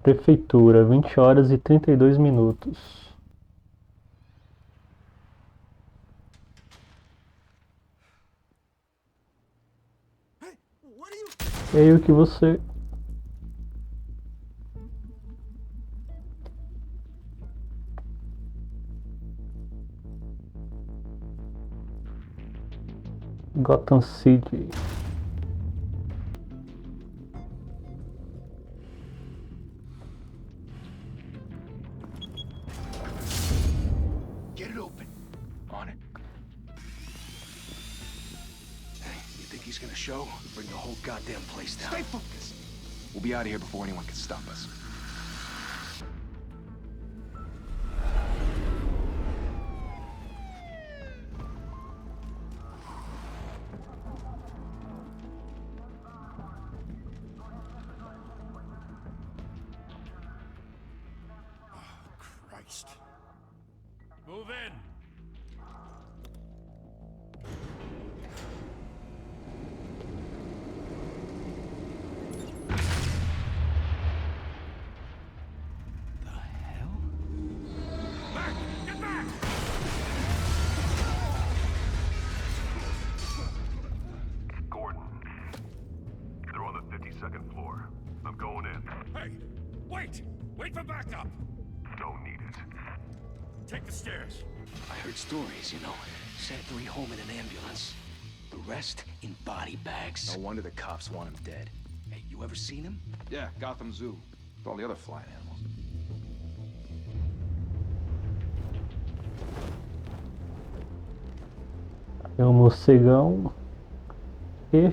Prefeitura, 20 horas e 32 minutos. E aí, o que você... Gotham City. Get it open. On it. Hey, you think he's gonna show? Bring the whole goddamn place down. Stay focused. We'll be out of here before anyone can stop us. Move in. The hell? Back! Get back! Gordon. They're on the 52nd floor. I'm going in. Hey! Wait! Wait for backup! Don't need it. Take the stairs. I heard stories, you know. Sent 3 home in an ambulance. The rest in body bags. No wonder the cops want him dead. Hey, you ever seen him? Yeah, Gotham Zoo. With all the other flying animals. É um morcegão. E...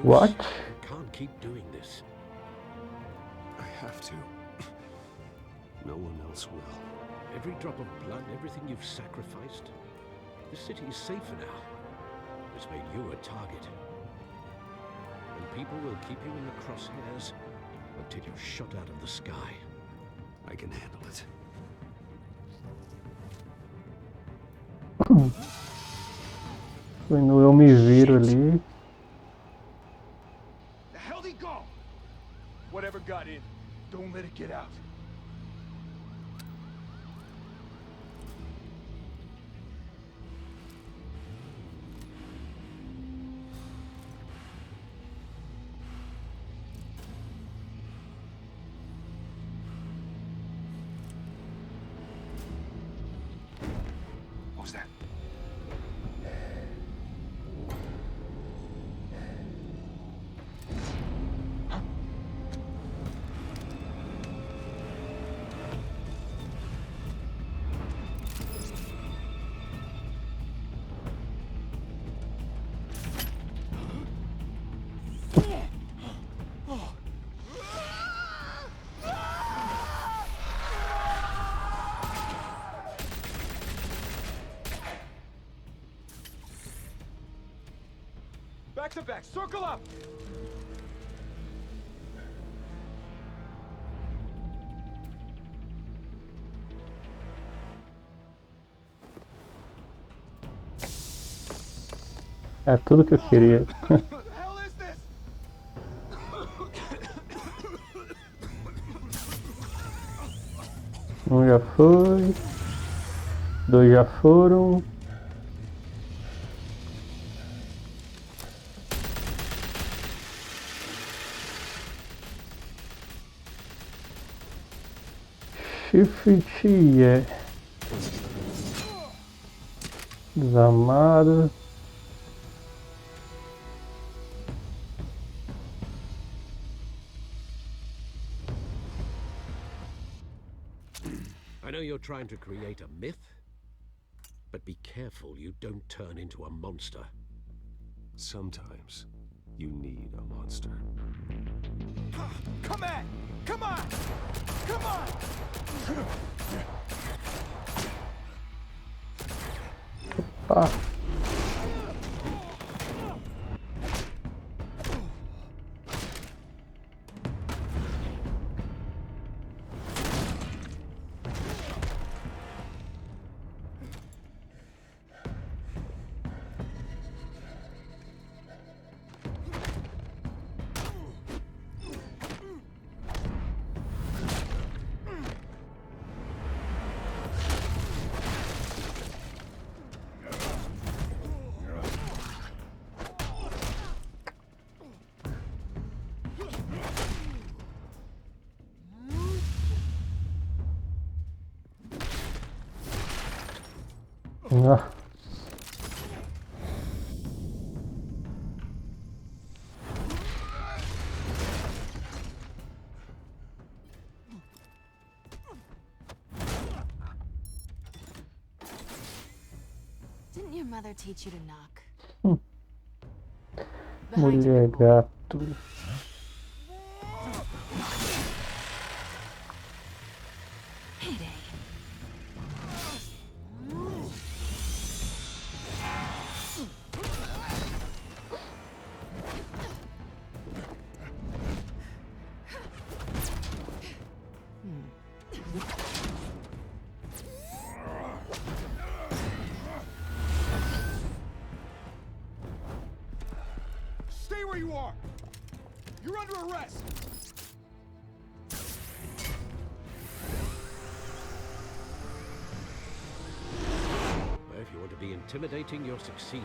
What? You can't keep doing this. I have to. No one else will. Every drop of blood, everything you've sacrificed. The city is safer now. It's made you a target. And people will keep you in the crosshairs until you're shot out of the sky. I can handle it. Foi no eu me viro ali. The hell did he go? Whatever got in, don't let it get out. What was that? Back to back, circle up! É tudo que eu queria. What the hell is this? Um já foi. 2 já foram. Shift é desarmado. I know you're trying to create a myth, but be careful you don't turn into a monster. Sometimes you need a monster. Come at! Come on! Come on! Ah, ah. Didn't your mother teach you to knock? Mulher gato. Heyday. Stay where you are! You're under arrest! Well, if you want to be intimidating, you're succeeding.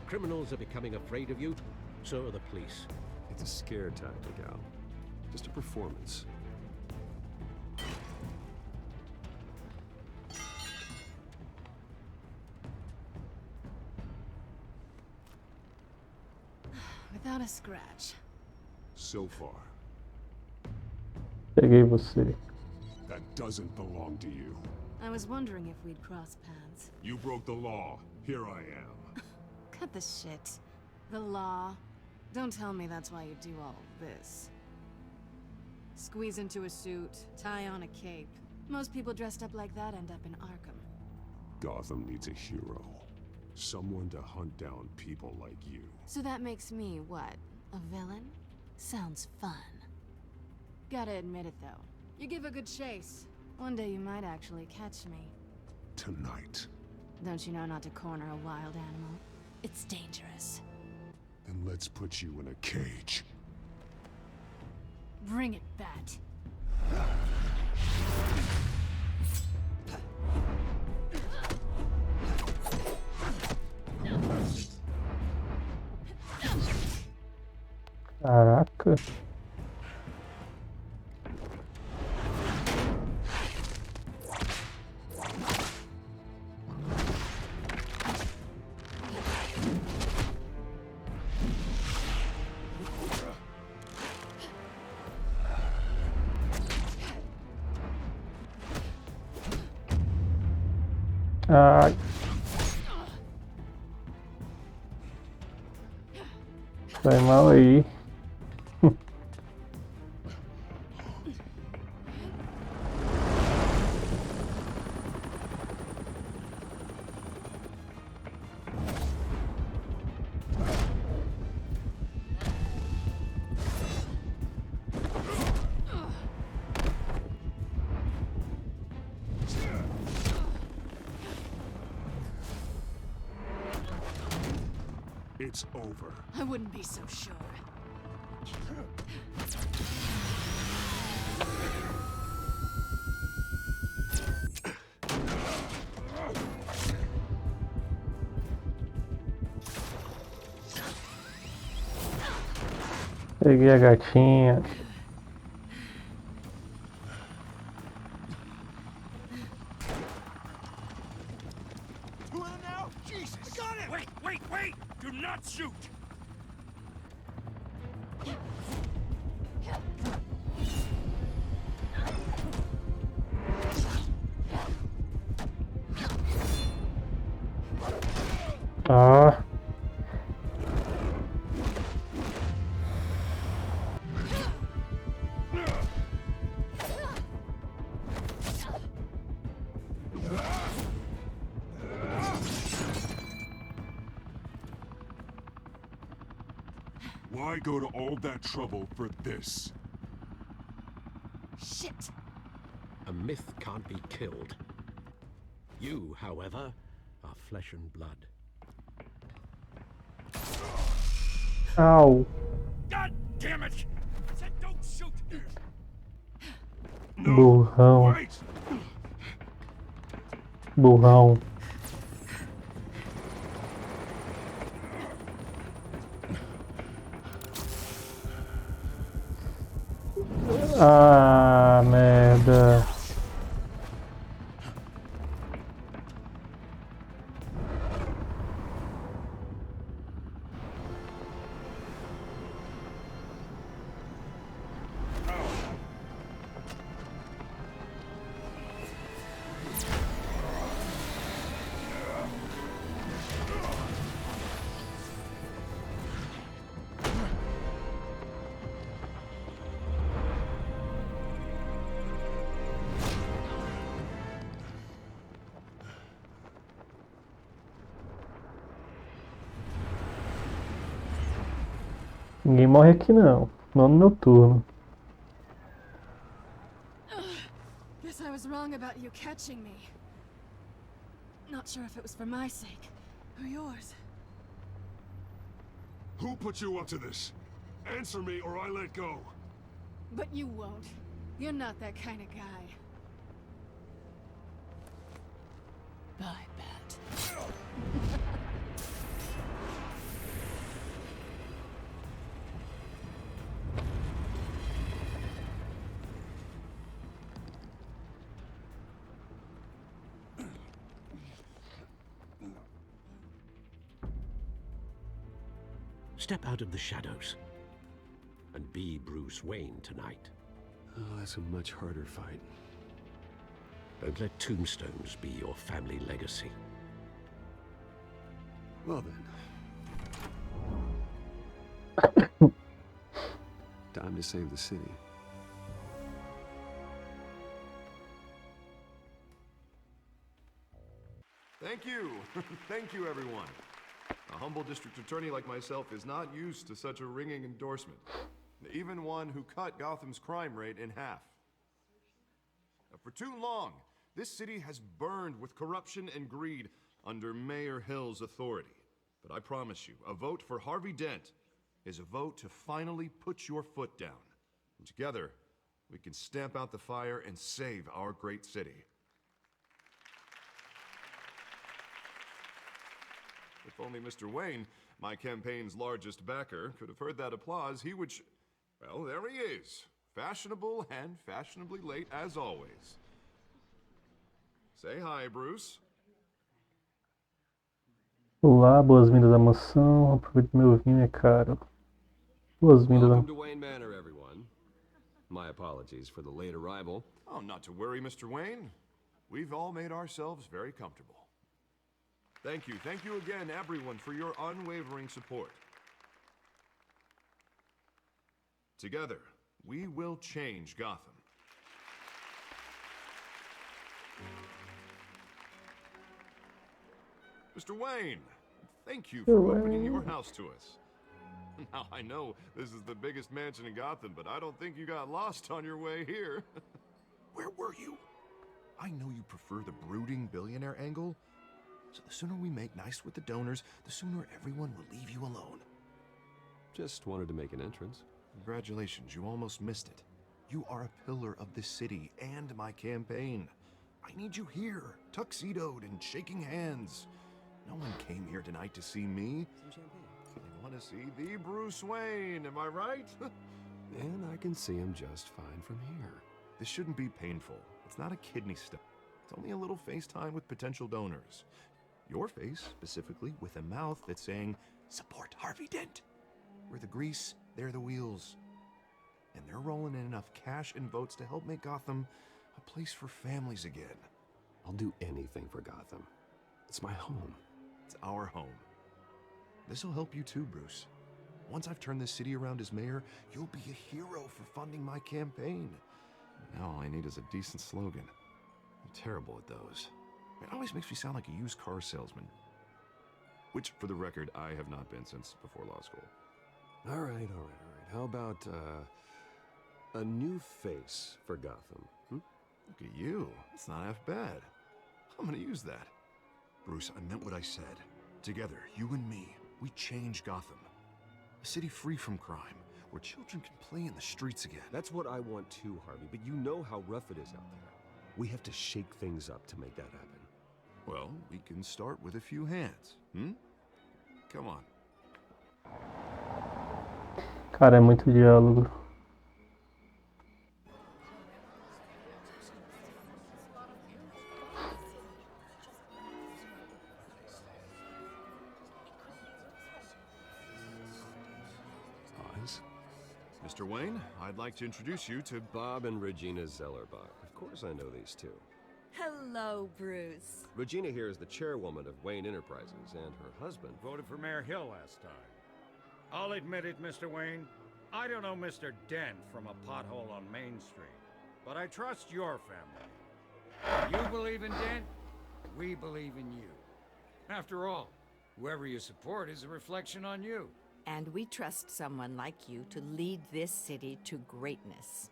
Criminals are becoming afraid of you, so are the police. It's a scare tactic, Al. Just a performance. Without a scratch. So far, Peguei você. that doesn't belong to you. I was wondering if we'd cross paths. You broke the law. Here I am. Cut the shit. The law. Don't tell me that's why you do all this. Squeeze into a suit, tie on a cape. Most people dressed up like that end up in Arkham. Gotham needs a hero. Someone to hunt down people like you. So that makes me, what, a villain? Sounds fun. Gotta admit it, though. You give a good chase. One day you might actually catch me. Tonight. Don't you know not to corner a wild animal? It's dangerous. Then let's put you in a cage. Bring it, Bat. Caraca. Ai. Foi mal aí. It's over. I wouldn't be so sure. Peguei a gatinha. Who in now? Jesus! Got it! Wait! Do not shoot! Ah. Why go to all that trouble for this? Shit! A myth can't be killed. You, however, are flesh and blood. Au. God damn it! I said don't shoot! Burrão. Wait! Burrão. Ah, merda. Ninguém morre aqui não. Não no meu turno. Guess I was wrong about you catching me. Not sure if it was for my sake or yours. Who put you up to this? Answer me or I let go. But you won't. You're not that kind of guy. Bye, Bat. Step out of the shadows and be Bruce Wayne tonight. Oh, that's a much harder fight. Don't let tombstones be your family legacy. Well then. Time to save the city. Thank you. Thank you, everyone. A humble district attorney like myself is not used to such a ringing endorsement. Even one who cut Gotham's crime rate in half. For too long, this city has burned with corruption and greed under Mayor Hill's authority. But I promise you, a vote for Harvey Dent is a vote to finally put your foot down. And together, we can stamp out the fire and save our great city. If only Mr. Wayne, my campaign's largest backer, could have heard that applause, he would well, there he is. Fashionable and fashionably late as always. Say hi, Bruce. Olá, boas-vindas à mansão. Aproveite meu vinho, é caro. Boas-vindas Welcome to Wayne Manor, everyone. My apologies for the late arrival. Oh, not to worry, Mr. Wayne. We've all made ourselves very comfortable. Thank you again, everyone, for your unwavering support. Together, we will change Gotham. Mr. Wayne, thank you for opening your house to us. Now, I know this is the biggest mansion in Gotham, but I don't think you got lost on your way here. Where were you? I know you prefer the brooding billionaire angle, so the sooner we make nice with the donors, the sooner everyone will leave you alone. Just wanted to make an entrance. Congratulations, you almost missed it. You are a pillar of this city and my campaign. I need you here, tuxedoed and shaking hands. No one came here tonight to see me. They want to see the Bruce Wayne, am I right? And I can see him just fine from here. This shouldn't be painful. It's not a kidney stone. It's only a little FaceTime with potential donors. Your face, specifically, with a mouth that's saying, support Harvey Dent. We're the grease, they're the wheels. And they're rolling in enough cash and votes to help make Gotham a place for families again. I'll do anything for Gotham. It's my home. It's our home. This'll help you too, Bruce. Once I've turned this city around as mayor, you'll be a hero for funding my campaign. Now all I need is a decent slogan. I'm terrible at those. It always makes me sound like a used car salesman. Which, for the record, I have not been since before law school. All right. How about, a new face for Gotham? Hmm? Look at you. It's not half bad. I'm gonna use that. Bruce, I meant what I said. Together, you and me, we change Gotham. A city free from crime, where children can play in the streets again. That's what I want too, Harvey, but you know how rough it is out there. We have to shake things up to make that happen. Well, we can start with a few hands, Come on. Cara, é muito diálogo. Mr. Wayne, I'd like to introduce you to Bob and Regina Zellerbach. Of course I know these two. Hello, Bruce. Regina here is the chairwoman of Wayne Enterprises, and her husband voted for Mayor Hill last time. I'll admit it, Mr. Wayne. I don't know Mr. Dent from a pothole on Main Street, but I trust your family. You believe in Dent, we believe in you. After all, whoever you support is a reflection on you. And we trust someone like you to lead this city to greatness.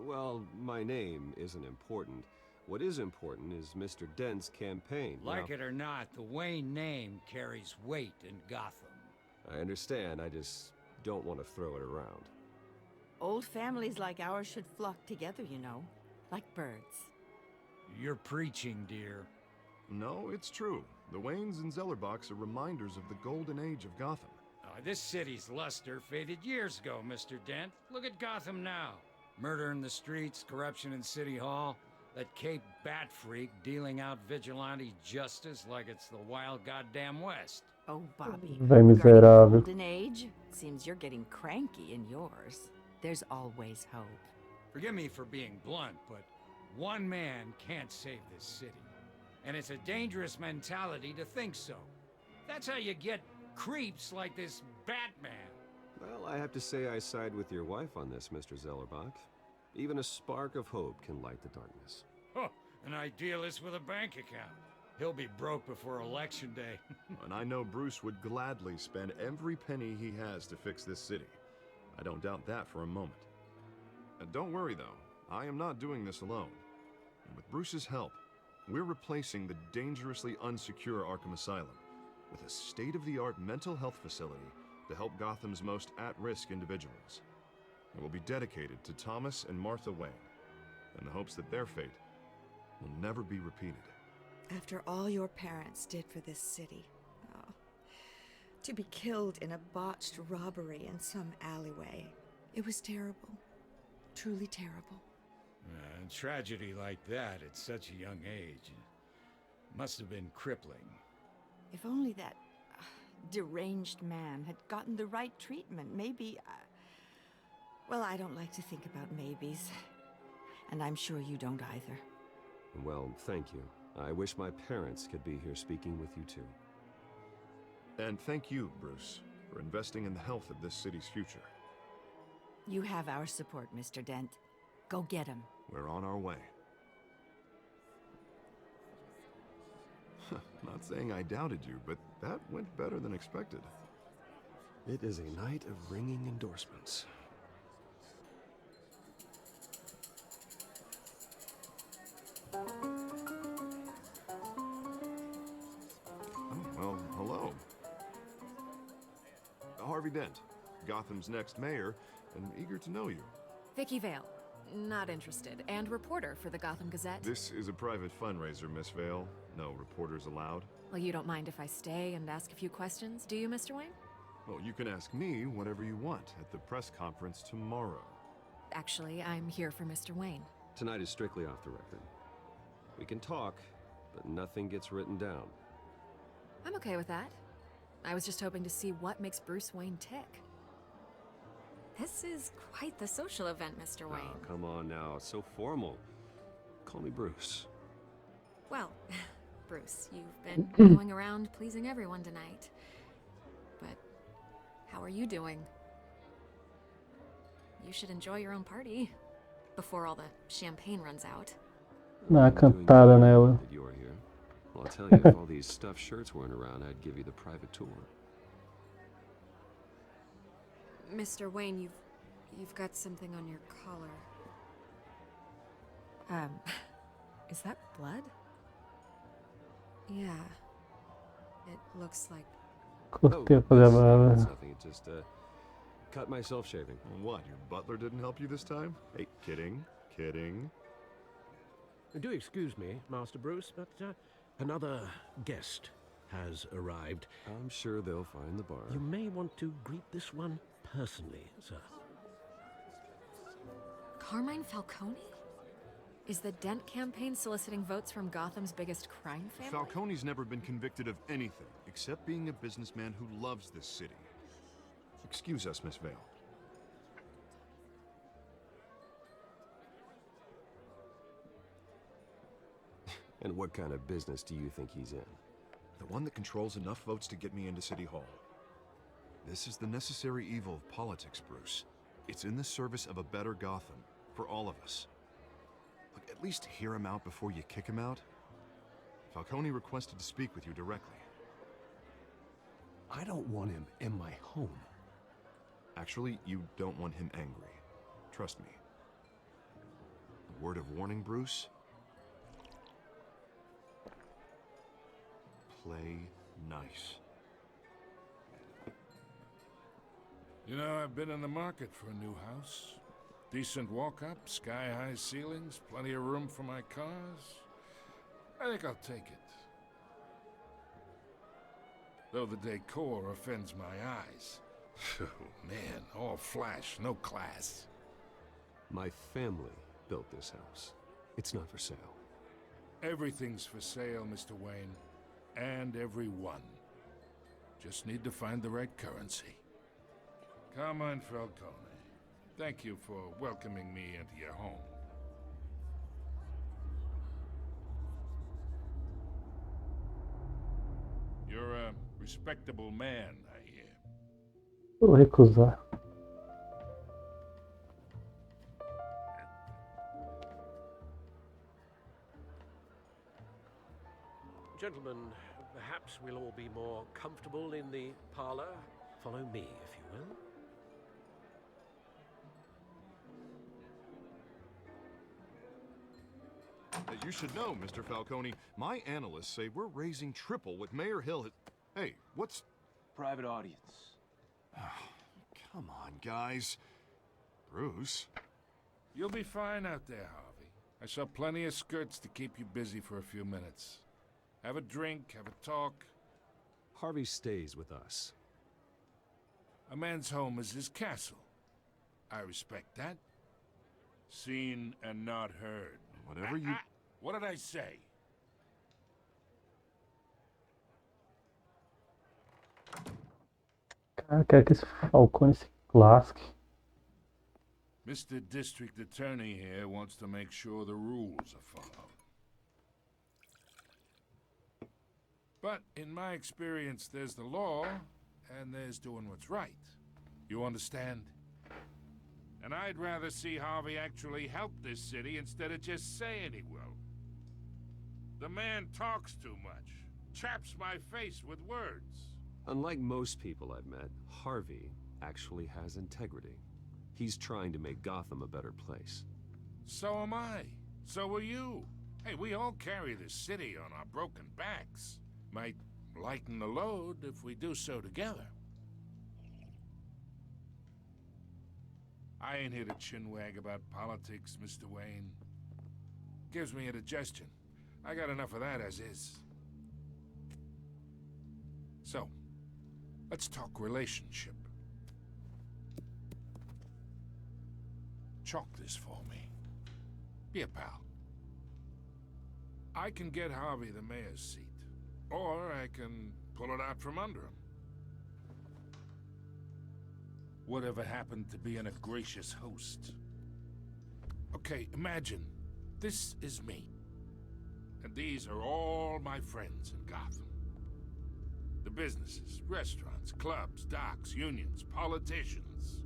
Well, my name isn't important. What is important is Mr. Dent's campaign. Like it or not, the Wayne name carries weight in Gotham. I understand, I just don't want to throw it around. Old families like ours should flock together, you know, like birds. You're preaching, dear. No, it's true. The Waynes and Zellerbachs are reminders of the golden age of Gotham. This city's luster faded years ago, Mr. Dent. Look at Gotham now. Murder in the streets, corruption in City Hall, that Cape Bat freak dealing out vigilante justice like it's the wild goddamn West. Oh, Bobby, Vai regarding the miserável. golden age, seems you're getting cranky in yours. There's always hope. Forgive me for being blunt, but one man can't save this city. And it's a dangerous mentality to think so. That's how you get creeps like this Batman. Well, I have to say I side with your wife on this, Mr. Zellerbach. Even a spark of hope can light the darkness. Huh, an idealist with a bank account. He'll be broke before Election Day. And I know Bruce would gladly spend every penny he has to fix this city. I don't doubt that for a moment. Don't worry, though. I am not doing this alone. And with Bruce's help, we're replacing the dangerously unsecure Arkham Asylum with a state-of-the-art mental health facility to help Gotham's most at-risk individuals. It will be dedicated to Thomas and Martha Wayne, in the hopes that their fate will never be repeated. After all your parents did for this city, to be killed in a botched robbery in some alleyway, it was terrible. Truly terrible. Tragedy like that at such a young age must have been crippling. If only that deranged man had gotten the right treatment, maybe... well, I don't like to think about maybes. And I'm sure you don't either. Well, thank you. I wish my parents could be here speaking with you too. And thank you, Bruce, for investing in the health of this city's future. You have our support, Mr. Dent. Go get him. We're on our way. Not saying I doubted you, but that went better than expected. It is a night of ringing endorsements. Oh, well, hello. Harvey Dent, Gotham's next mayor, and eager to know you. Vicky Vale. Not interested. And reporter for the Gotham Gazette. This is a private fundraiser, Miss Vale. No reporters allowed. Well, you don't mind if I stay and ask a few questions, do you, Mr. Wayne? Well, you can ask me whatever you want at the press conference tomorrow. Actually, I'm here for Mr. Wayne. Tonight is strictly off the record. We can talk, but nothing gets written down. I'm okay with that. I was just hoping to see what makes Bruce Wayne tick. This is quite the social event, Mr. Wayne. Oh, come on now, it's so formal. Call me Bruce. Well, Bruce, you've been going around pleasing everyone tonight. But how are you doing? You should enjoy your own party before all the champagne runs out. Dá uma cantada nela. That you are here. Well, I'll tell you, if all these stuffed shirts weren't around, I'd give you the private tour. Mr. Wayne, you've got something on your collar. Is that blood? Yeah. It looks like... Cortei a fazer a It's barba. nothing. It just cut myself shaving. What, your butler didn't help you this time? Hey, kidding. Do excuse me, Master Bruce, but another guest has arrived. I'm sure they'll find the bar. You may want to greet this one personally, sir. Carmine Falcone? Is the Dent campaign soliciting votes from Gotham's biggest crime family? Falcone's never been convicted of anything, except being a businessman who loves this city. Excuse us, Miss Vale. And what kind of business do you think he's in? The one that controls enough votes to get me into City Hall. This is the necessary evil of politics, Bruce. It's in the service of a better Gotham, for all of us. Look, at least hear him out before you kick him out. Falcone requested to speak with you directly. I don't want him in my home. Actually, you don't want him angry. Trust me. A word of warning, Bruce. Play nice. You know, I've been in the market for a new house. Decent walk-up, sky-high ceilings, plenty of room for my cars. I think I'll take it. Though the decor offends my eyes. Oh, man, all flash, no class. My family built this house. It's not for sale. Everything's for sale, Mr. Wayne. And everyone. Just need to find the right currency. Carmine Falcone, thank you for welcoming me into your home. You're a respectable man, I hear. Vou recusar. Gentlemen, perhaps we'll all be more comfortable in the parlor. Follow me, if you will. You should know, Mr. Falcone, my analysts say we're raising triple what Mayor Hill has... Hey, what's... Private audience. Come on, guys. Bruce? You'll be fine out there, Harvey. I saw plenty of skirts to keep you busy for a few minutes. Have a drink, have a talk. Harvey stays with us. A man's home is his castle. I respect that. Seen and not heard. Whatever you... What did I say? Cara, quero que esse Falcone se lasque. Mr. District Attorney here wants to make sure the rules are followed. But in my experience, there's the law, and there's doing what's right. You understand? And I'd rather see Harvey actually help this city instead of just saying he will. The man talks too much, chaps my face with words. Unlike most people I've met, Harvey actually has integrity. He's trying to make Gotham a better place. So am I. So are you. Hey, we all carry this city on our broken backs. Might lighten the load if we do so together. I ain't here to chinwag about politics, Mr. Wayne. Gives me indigestion. I got enough of that as is. So, let's talk relationship. Chalk this for me. Be a pal. I can get Harvey the mayor's seat, or I can pull it out from under him. Whatever happened to being a gracious host? Okay, imagine this is me. And these are all my friends in Gotham. The businesses, restaurants, clubs, docks, unions, politicians.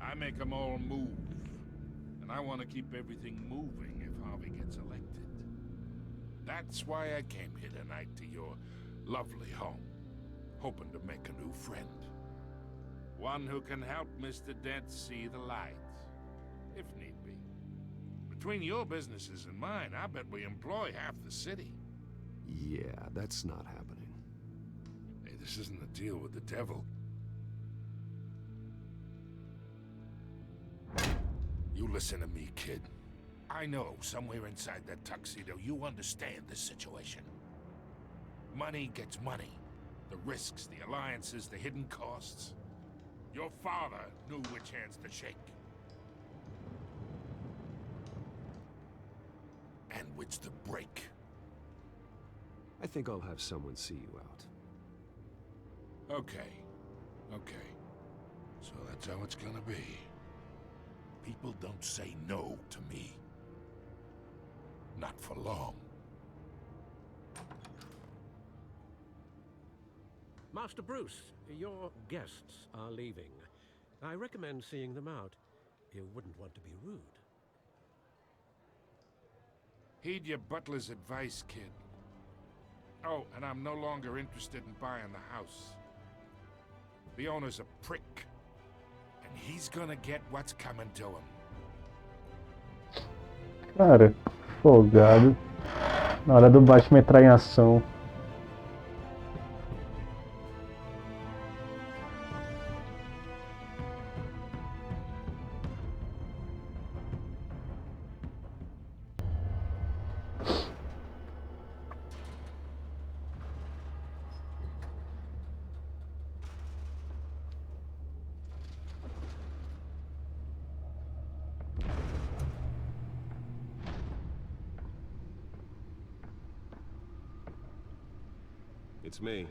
I make them all move. And I want to keep everything moving if Harvey gets elected. That's why I came here tonight to your lovely home, hoping to make a new friend. One who can help Mr. Dent see the light, if need be. Between your businesses and mine, I bet we employ half the city. Yeah, that's not happening. Hey, this isn't a deal with the devil. You listen to me, kid. I know somewhere inside that tuxedo you understand this situation. Money gets money. The risks, the alliances, the hidden costs. Your father knew which hands to shake. And which to break. I think I'll have someone see you out. Okay. So that's how it's gonna be. People don't say no to me. Not for long. Master Bruce, your guests are leaving. I recommend seeing them out. You wouldn't want to be rude. Heed your butler's advice, kid. Oh, and I'm no longer interested in buying the house. The owner's a prick. And he's gonna get what's coming to him. Cara, folgado. Na hora do Batman entrar em ação. It's me.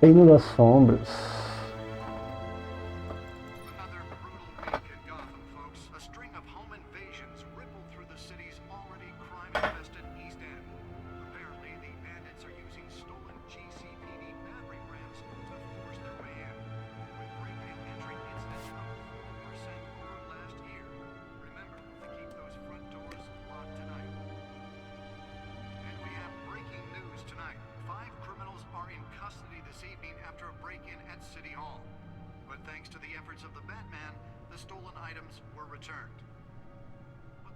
Reino das Sombras. Another brutal week in Gotham, folks. A string of home invasions rippled through the city's already crime-infested East End. Apparently, the bandits are using stolen GCPD battery rams to force their way in, with break-in entry incidents up 4% over last year. Remember to keep those front doors locked tonight. And we have breaking news tonight. 5 criminals are in custody this evening after a break-in at City Hall. But thanks to the efforts of the Batman, the stolen items were returned.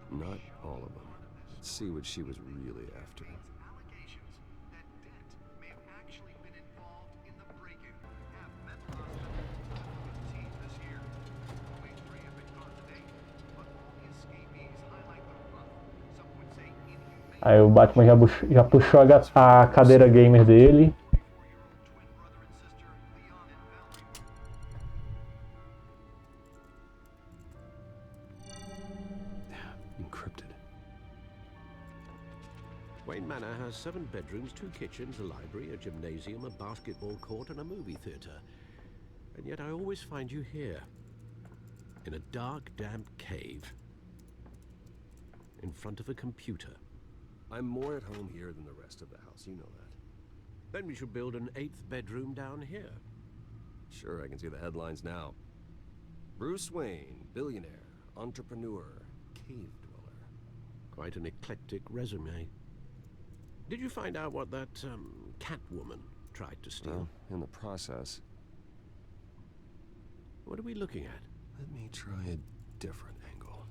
Not all of them. Let's see what she was really after. Allegations that Dent may have actually been involved in the break-in have met the team this year. Only 3 have been caught to date, but all the escapees highlight the rough, some would say inhumane. Aí o Batman já puxou a cadeira gamer dele. Encrypted. Wayne Manor has 7 bedrooms, 2 kitchens, a library, a gymnasium, a basketball court, and a movie theater. And yet I always find you here, in a dark, damp cave, in front of a computer. I'm more at home here than the rest of the house, you know that. Then we should build an 8th bedroom down here. Sure, I can see the headlines now. Bruce Wayne, billionaire, entrepreneur, cave dweller. Quite an eclectic resume. Did you find out what that, Catwoman tried to steal? Well, in the process. What are we looking at? Let me try a different angle.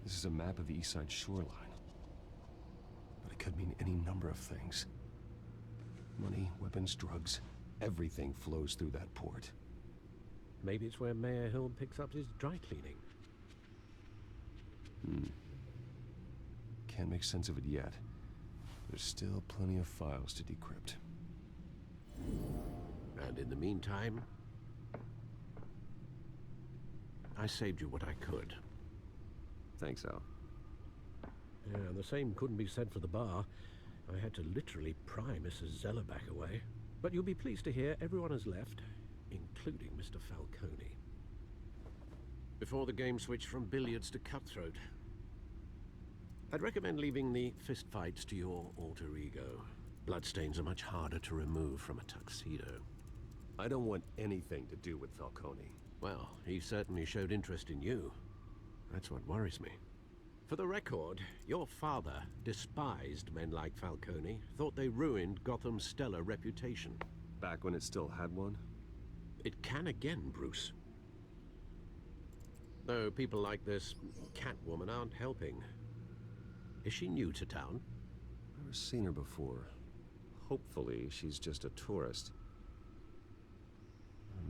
This is a map of the East Side shoreline. But it could mean any number of things. Money, weapons, drugs, everything flows through that port. Maybe it's where Mayor Hill picks up his dry cleaning. Can't make sense of it yet. There's still plenty of files to decrypt. And in the meantime, I saved you what I could. Thanks, Al. Yeah, and the same couldn't be said for the bar. I had to literally pry Mrs. Zellerback away. But you'll be pleased to hear everyone has left, including Mr. Falcone. Before the game switched from billiards to cutthroat. I'd recommend leaving the fistfights to your alter ego. Bloodstains are much harder to remove from a tuxedo. I don't want anything to do with Falcone. Well, he certainly showed interest in you. That's what worries me. For the record, your father despised men like Falcone, thought they ruined Gotham's stellar reputation. Back when it still had one? It can again, Bruce. Though people like this Catwoman aren't helping. Is she new to town? Never seen her before. Hopefully, she's just a tourist.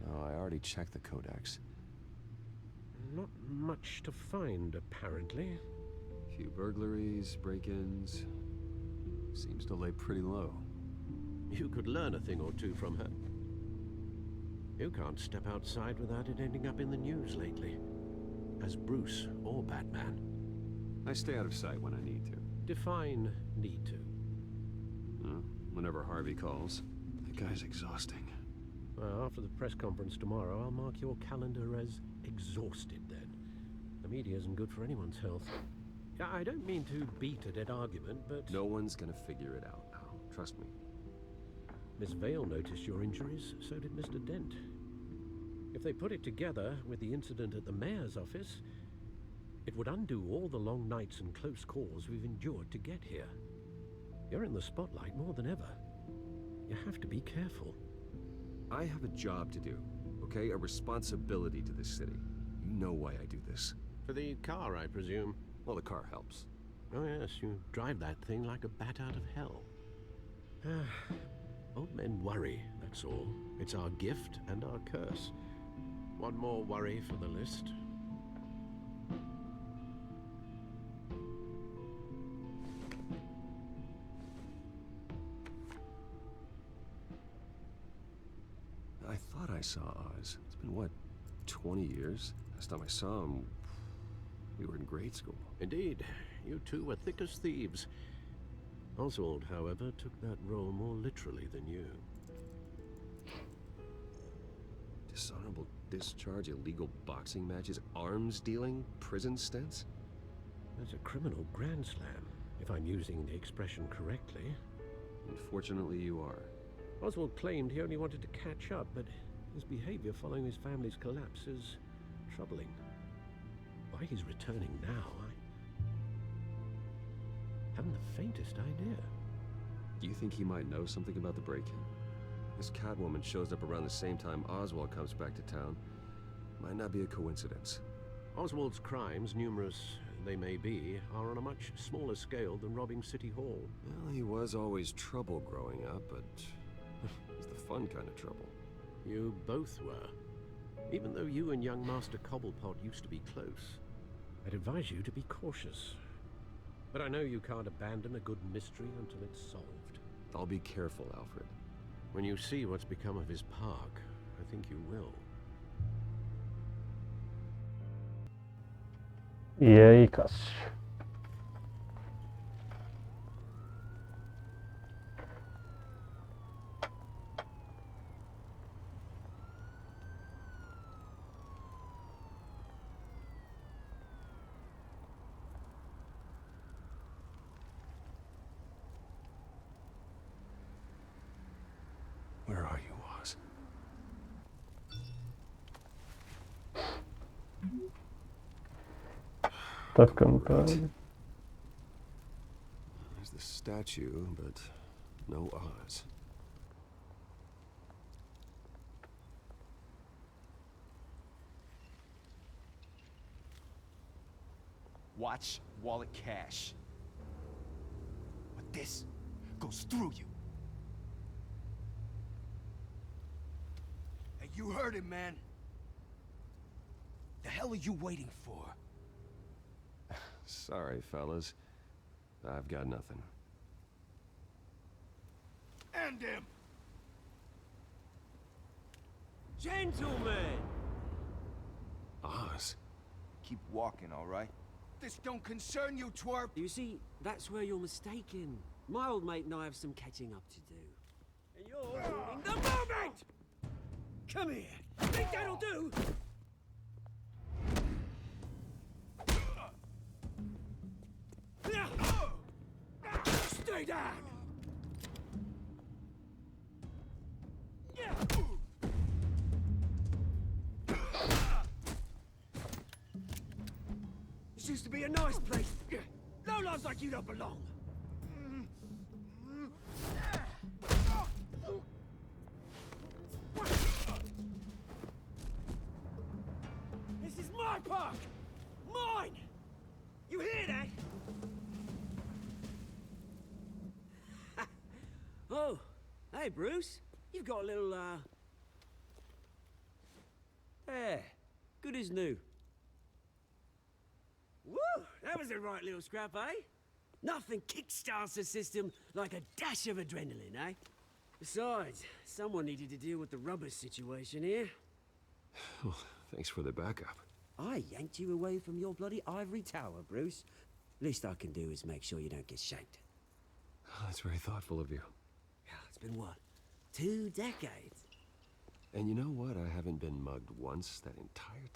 No, I already checked the codex. Not much to find, apparently. Few burglaries, break-ins. Seems to lay pretty low. You could learn a thing or two from her. You can't step outside without it ending up in the news lately. As Bruce or Batman. I stay out of sight when I need to. Define need to. Whenever Harvey calls. That guy's exhausting. Well, after the press conference tomorrow, I'll mark your calendar as exhausted then. The media isn't good for anyone's health. I don't mean to beat a dead argument, but... No one's gonna figure it out, Al. Trust me. Miss Vale noticed your injuries, so did Mr. Dent. If they put it together with the incident at the mayor's office, it would undo all the long nights and close calls we've endured to get here. You're in the spotlight more than ever. You have to be careful. I have a job to do, okay? A responsibility to this city. You know why I do this. For the car, I presume. Well, the car helps. Oh yes, you drive that thing like a bat out of hell. Old men worry, that's all. It's our gift and our curse. One more worry for the list. I thought I saw Oz. It's been, what, 20 years? Last time I saw him, we were in grade school. Indeed. You two were thick as thieves. Oswald, however, took that role more literally than you. Dishonorable discharge, illegal boxing matches, arms dealing, prison stints? That's a criminal grand slam, if I'm using the expression correctly. Unfortunately, you are. Oswald claimed he only wanted to catch up, but his behavior following his family's collapse is troubling. Why he's returning now, I haven't the faintest idea. Do you think he might know something about the break-in? This Catwoman shows up around the same time Oswald comes back to town. Might not be a coincidence. Oswald's crimes, numerous they may be, are on a much smaller scale than robbing City Hall. Well, he was always trouble growing up, but it's the fun kind of trouble. You both were. Even though you and young Master Cobblepot used to be close, I'd advise you to be cautious. But I know you can't abandon a good mystery until it's solved. I'll be careful, Alfred. When you see what's become of his park, I think you will. E aí, Cássio? Where are you, Oz? Tá ficando tarde. There's the statue, but no Oz. Watch wallet cash. But this goes through you. Hey, you heard it, man. The hell are you waiting for? Sorry, fellas. I've got nothing. End him! Gentlemen! Oz? Keep walking, all right? This don't concern you, twerp! You see, that's where you're mistaken. My old mate and I have some catching up to do. And you're ruining the moment! Come here! Think that'll do? Stay down! This used to be a nice place. Lowlifes like you don't belong. This is my park! Mine! You hear that? Oh, hey, Bruce. You've got a little, there. Good as new. Woo! That was a right little scrap, eh? Nothing kickstarts the system like a dash of adrenaline, eh? Besides, someone needed to deal with the rubber situation here. Oh, thanks for the backup. I yanked you away from your bloody ivory tower, Bruce. Least I can do is make sure you don't get shanked. Oh, that's very thoughtful of you. It's been what? 2 decades? And you know what? I haven't been mugged once that entire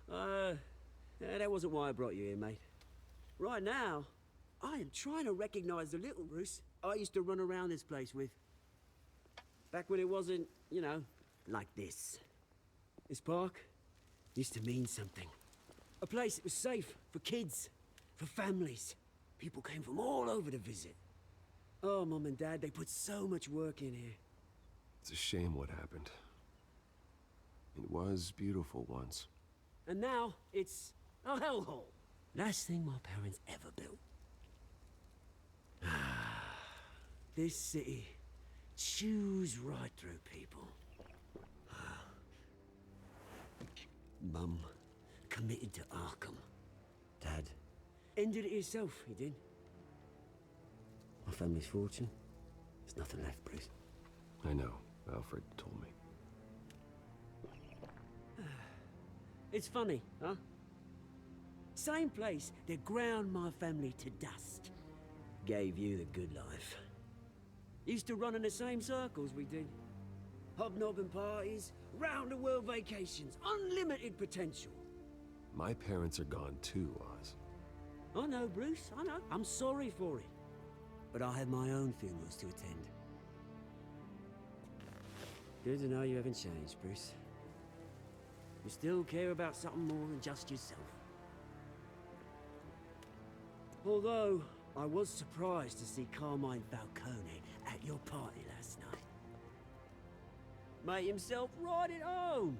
time. That wasn't why I brought you here, mate. Right now, I am trying to recognize the little Bruce I used to run around this place with. Back when it wasn't, you know, like this. This park used to mean something. A place that was safe for kids, for families. People came from all over to visit. Oh, Mum and Dad, they put so much work in here. It's a shame what happened. It was beautiful once. And now, it's a hellhole. Last thing my parents ever built. This city chews right through people. Mum committed to Arkham. Dad ended it himself, he did. My family's fortune, there's nothing left, Bruce. I know. Alfred told me. It's funny, huh? Same place that ground my family to dust. Gave you the good life. Used to run in the same circles we did. Hobnobbing parties, round-the-world vacations, unlimited potential. My parents are gone too, Oz. I know, Bruce, I know. I'm sorry for it. But I have my own funerals to attend. Good to know you haven't changed, Bruce. You still care about something more than just yourself. Although, I was surprised to see Carmine Falcone at your party last night. Made himself right at home.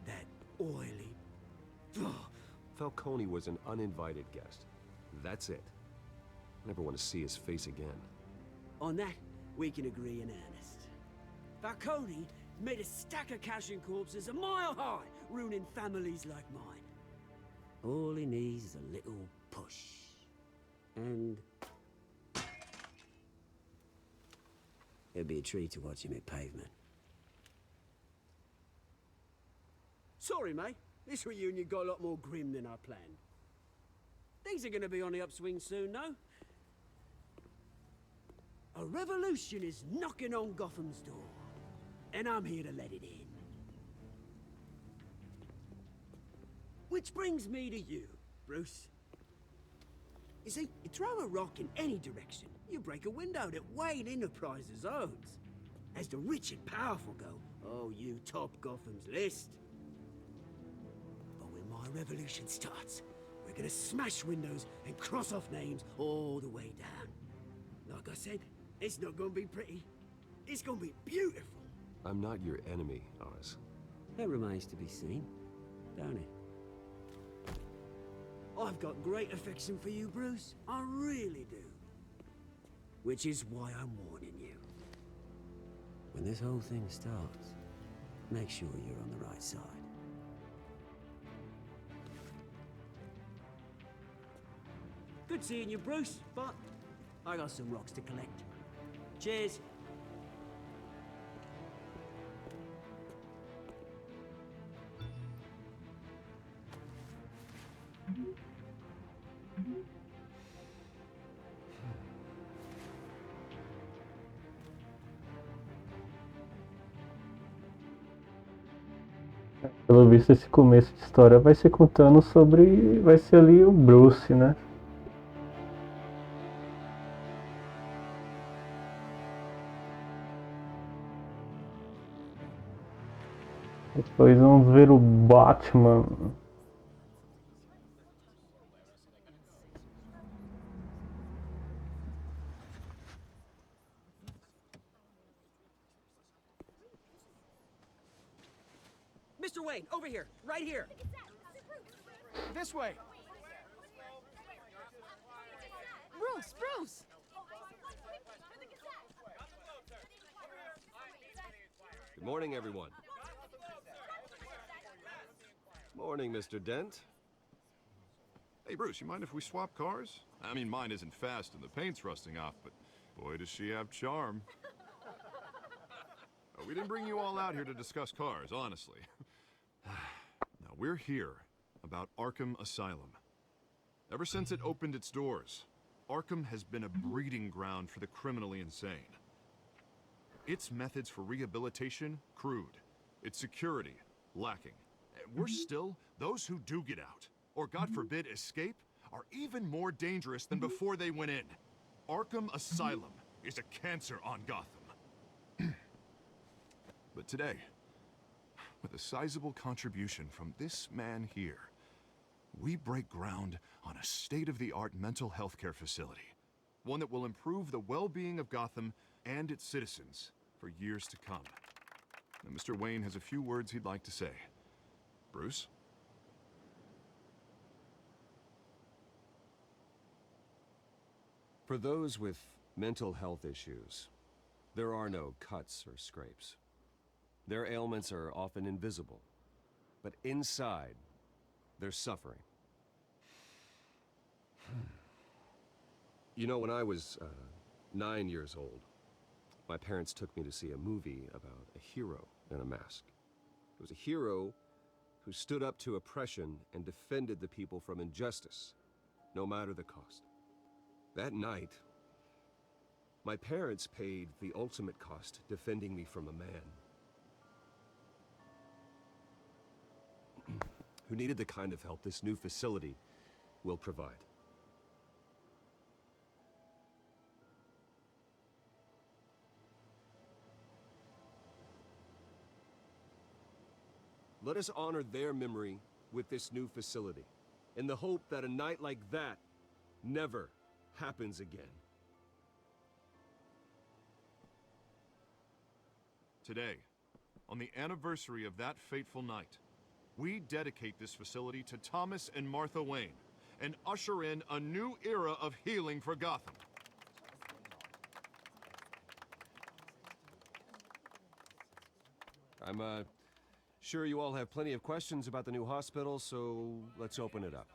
That oily... Falcone was an uninvited guest. That's it. Never want to see his face again. On that, we can agree in earnest. Falcone made a stack of cash and corpses a mile high, ruining families like mine. All he needs is a little push. And... it'd be a treat to watch him hit pavement. Sorry, mate. This reunion got a lot more grim than I planned. Things are gonna be on the upswing soon, no? A revolution is knocking on Gotham's door. And I'm here to let it in. Which brings me to you, Bruce. You see, you throw a rock in any direction, you break a window that Wayne Enterprises owns. As the rich and powerful go, oh, you top Gotham's list. But when my revolution starts, we're gonna smash windows and cross off names all the way down. Like I said, it's not gonna be pretty. It's gonna be beautiful. I'm not your enemy, Oz. That remains to be seen, don't it? I've got great affection for you, Bruce. I really do. Which is why I'm warning you. When this whole thing starts, make sure you're on the right side. Good seeing you, Bruce, but I got some rocks to collect. Cheers. Pelo visto, esse começo de história vai ser contando sobre... Vai ser ali o Bruce, né? Depois vamos ver o Batman. Mr. Wayne, over here, right here. This way. Bruce! Good morning, everyone. Morning, Mr. Dent. Hey, Bruce, you mind if we swap cars? I mean, mine isn't fast and the paint's rusting off, but boy, does she have charm. We didn't bring you all out here to discuss cars, honestly. Now, we're here about Arkham Asylum. Ever since it opened its doors, Arkham has been a breeding ground for the criminally insane. Its methods for rehabilitation, crude. Its security, lacking. Worse still, those who do get out, or God forbid escape, are even more dangerous than before they went in. Arkham Asylum is a cancer on Gotham. But today, with a sizable contribution from this man here, we break ground on a state-of-the-art mental health care facility. One that will improve the well-being of Gotham and its citizens for years to come. Now, Mr. Wayne has a few words he'd like to say. Bruce? For those with mental health issues, there are no cuts or scrapes. Their ailments are often invisible, but inside, they're suffering. You know, when I was 9 years old, my parents took me to see a movie about a hero in a mask. It was a hero who stood up to oppression and defended the people from injustice, no matter the cost. That night, my parents paid the ultimate cost defending me from a man who needed the kind of help this new facility will provide. Let us honor their memory with this new facility, in the hope that a night like that never happens again. Today, on the anniversary of that fateful night, we dedicate this facility to Thomas and Martha Wayne and usher in a new era of healing for Gotham. I'm sure you all have plenty of questions about the new hospital, so let's open it up.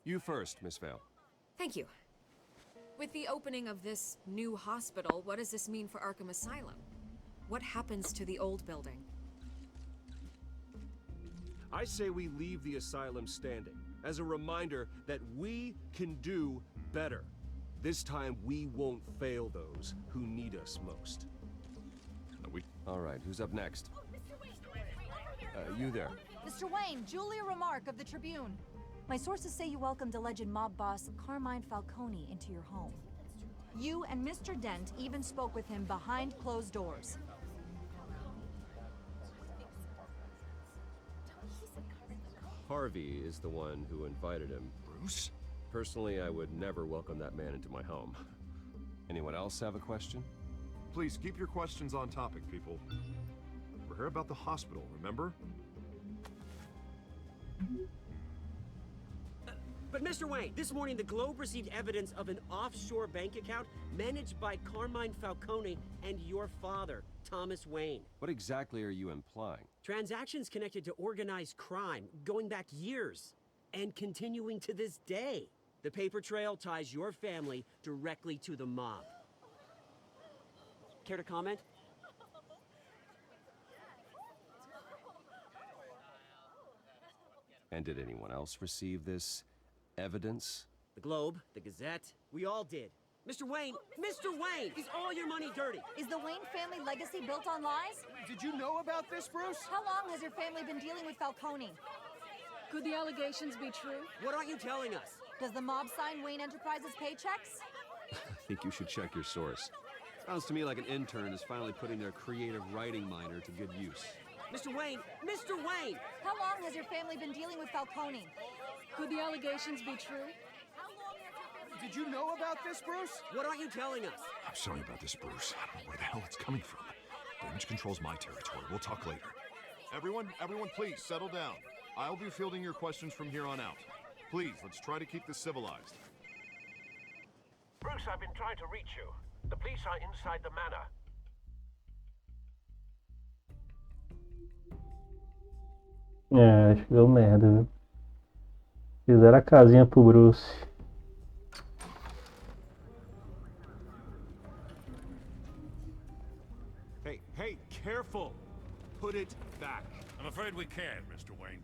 You first, Miss Vale. Thank you. With the opening of this new hospital, what does this mean for Arkham Asylum? What happens to the old building? I say we leave the asylum standing, as a reminder that we can do better. This time, we won't fail those who need us most. All right, who's up next? You there. Mr. Wayne, Julia Remark of the Tribune. My sources say you welcomed alleged mob boss Carmine Falcone into your home. You and Mr. Dent even spoke with him behind closed doors. Harvey is the one who invited him. Bruce? Personally, I would never welcome that man into my home. Anyone else have a question? Please, keep your questions on topic, people. We're here about the hospital, remember? But Mr. Wayne, this morning the Globe received evidence of an offshore bank account managed by Carmine Falcone and your father, Thomas Wayne. What exactly are you implying? Transactions connected to organized crime, going back years, and continuing to this day. The paper trail ties your family directly to the mob. Care to comment? And did anyone else receive this evidence? The Globe, the Gazette, we all did. Mr. Wayne, is all your money dirty? Is the Wayne family legacy built on lies? Did you know about this, Bruce? How long has your family been dealing with Falcone? Could the allegations be true? What aren't you telling us? Does the mob sign Wayne Enterprises paychecks? I think you should check your source. Sounds to me like an intern is finally putting their creative writing minor to good use. Mr. Wayne! How long has your family been dealing with Falcone? Could the allegations be true? Did you know about this, Bruce? What aren't you telling us? I'm sorry about this, Bruce. I don't know where the hell it's coming from. Damage control's my territory. We'll talk later. Everyone, please, settle down. I'll be fielding your questions from here on out. Please, let's try to keep this civilized. Bruce, I've been trying to reach you. The police are inside the manor. É, acho que deu merda, viu? Fizeram a casinha pro Bruce. Hey, careful! Put it back. I'm afraid we can't, Mr. Wayne.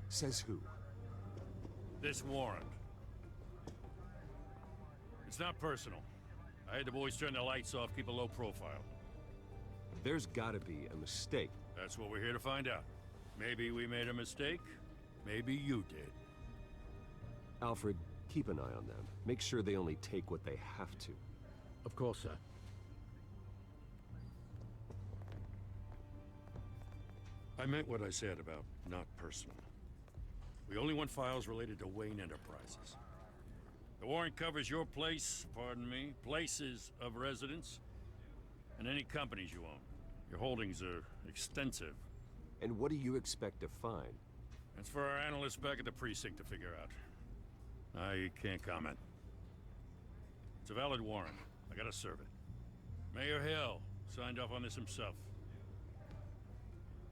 Says who? This warrant. It's not personal. I had the boys turn the lights off, keep a low profile. There's gotta be a mistake. That's what we're here to find out. Maybe we made a mistake. Maybe you did. Alfred, keep an eye on them. Make sure they only take what they have to. Of course, sir. I meant what I said about not personal. We only want files related to Wayne Enterprises. The warrant covers your place, pardon me, places of residence, and any companies you own. Your holdings are extensive. And what do you expect to find? That's for our analysts back at the precinct to figure out. I can't comment. It's a valid warrant. I gotta serve it. Mayor Hill signed off on this himself.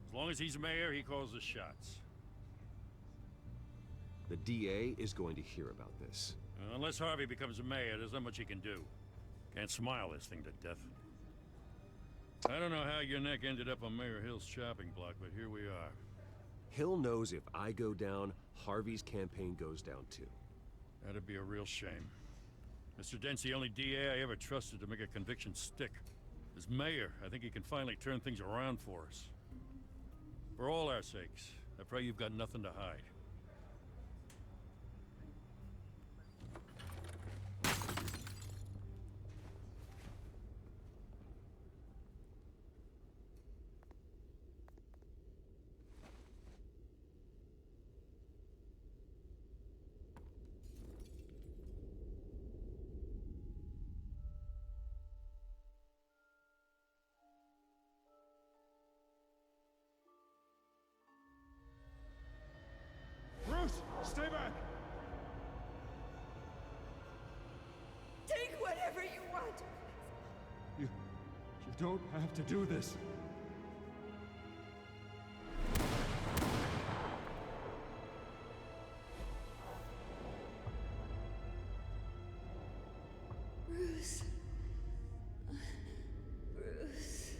As long as he's mayor, he calls the shots. The DA is going to hear about this. Unless Harvey becomes a mayor, there's not much he can do. Can't smile this thing to death. I don't know how your neck ended up on Mayor Hill's chopping block, but here we are. Hill knows if I go down, Harvey's campaign goes down too. That'd be a real shame. Mr. Dent's the only DA I ever trusted to make a conviction stick. As mayor, I think he can finally turn things around for us. For all our sakes, I pray you've got nothing to hide. Stay back! Take whatever you want. You don't have to do this. Bruce. Bruce.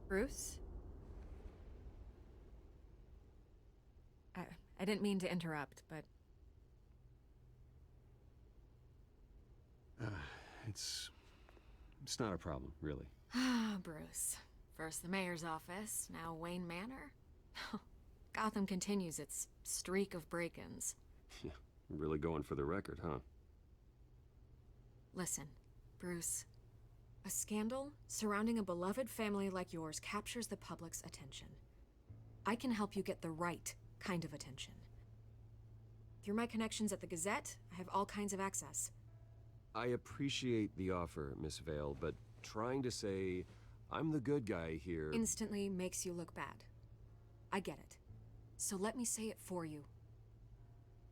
Bruce? I didn't mean to interrupt, but... It's not a problem, really. Ah, Bruce. First the mayor's office, now Wayne Manor. Gotham continues its streak of break-ins. Yeah, really going for the record, huh? Listen, Bruce. A scandal surrounding a beloved family like yours captures the public's attention. I can help you get the right kind of attention. Through my connections at the Gazette, I have all kinds of access. I appreciate the offer, Miss Vale, but trying to say I'm the good guy here... Instantly makes you look bad. I get it. So let me say it for you.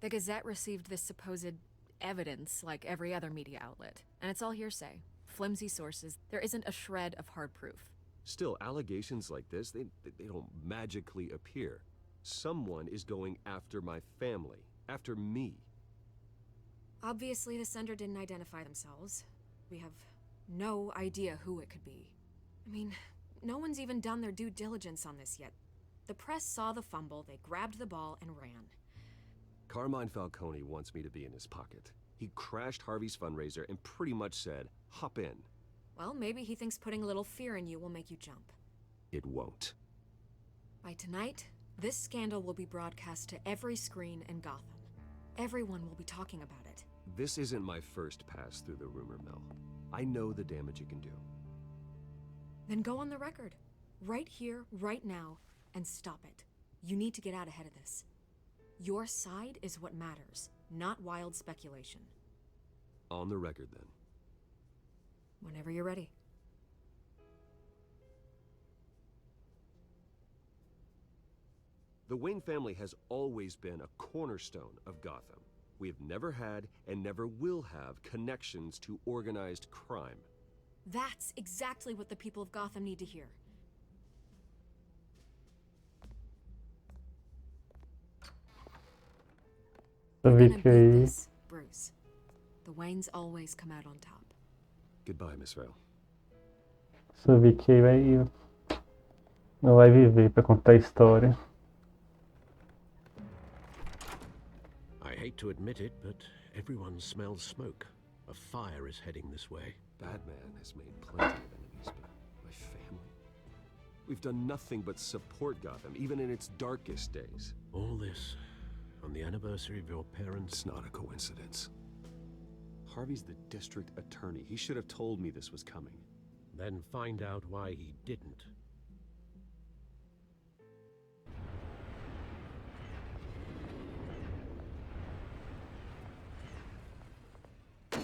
The Gazette received this supposed evidence like every other media outlet, and it's all hearsay. Flimsy sources. There isn't a shred of hard proof. Still, allegations like this, they don't magically appear. Someone is going after my family, after me. Obviously, the sender didn't identify themselves. We have no idea who it could be. I mean, no one's even done their due diligence on this yet. The press saw the fumble, they grabbed the ball and ran. Carmine Falcone wants me to be in his pocket. He crashed Harvey's fundraiser and pretty much said, hop in. Well, maybe he thinks putting a little fear in you will make you jump. It won't. By tonight, this scandal will be broadcast to every screen in Gotham. Everyone will be talking about it. This isn't my first pass through the rumor mill. I know the damage it can do. Then go on the record. Right here, right now, and stop it. You need to get out ahead of this. Your side is what matters, not wild speculation. On the record, then. Whenever you're ready. The Wayne family has always been a cornerstone of Gotham. We have never had and never will have connections to organized crime. That's exactly what the people of Gotham need to hear. Eu vi que aí. Bruce. The Waynes always come out on top. Goodbye, Miss Vale. Só vi que aí não vai viver pra contar a história. I hate to admit it, but everyone smells smoke. A fire is heading this way. Batman has made plenty of enemies, but my family? We've done nothing but support Gotham, even in its darkest days. All this on the anniversary of your parents'... It's not a coincidence. Harvey's the district attorney. He should have told me this was coming. Then find out why he didn't. A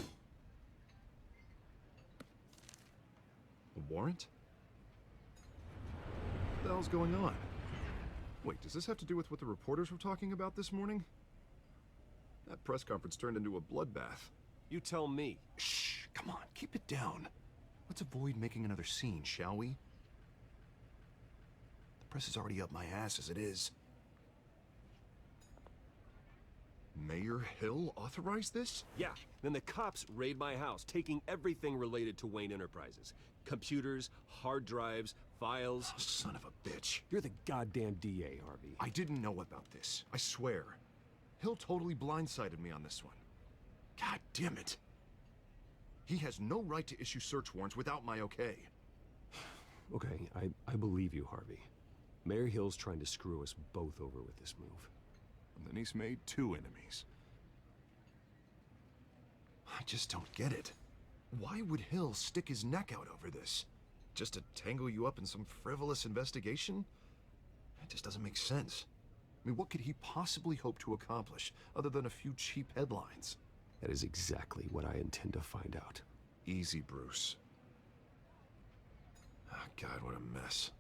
warrant? What the hell's going on? Wait, does this have to do with what the reporters were talking about this morning? That press conference turned into a bloodbath. You tell me. Shh, come on, keep it down. Let's avoid making another scene, shall we? The press is already up my ass as it is. Mayor Hill authorized this? Yeah, then the cops raid my house, taking everything related to Wayne Enterprises. Computers, hard drives, files. Oh, son of a bitch. You're the goddamn DA, Harvey. I didn't know about this, I swear. Hill totally blindsided me on this one. God damn it. He has no right to issue search warrants without my okay. Okay, I believe you, Harvey. Mayor Hill's trying to screw us both over with this move. And then he's made two enemies. I just don't get it. Why would Hill stick his neck out over this? Just to tangle you up in some frivolous investigation? That just doesn't make sense. I mean, what could he possibly hope to accomplish other than a few cheap headlines? That is exactly what I intend to find out. Easy, Bruce. Oh, God, what a mess.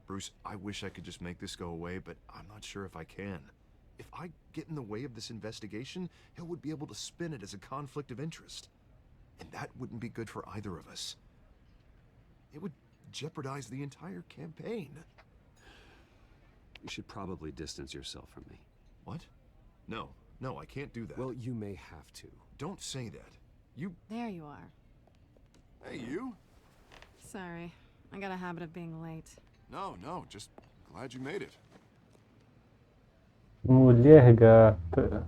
Bruce, I wish I could just make this go away, but I'm not sure if I can. If I get in the way of this investigation, Hill would be able to spin it as a conflict of interest. And that wouldn't be good for either of us. It would jeopardize the entire campaign. You should probably distance yourself from me. What? No, I can't do that. Well, you may have to. Don't say that. You... There you are. Hey, you? Sorry. I got a habit of being late. No, just glad you made it. Mulher gata.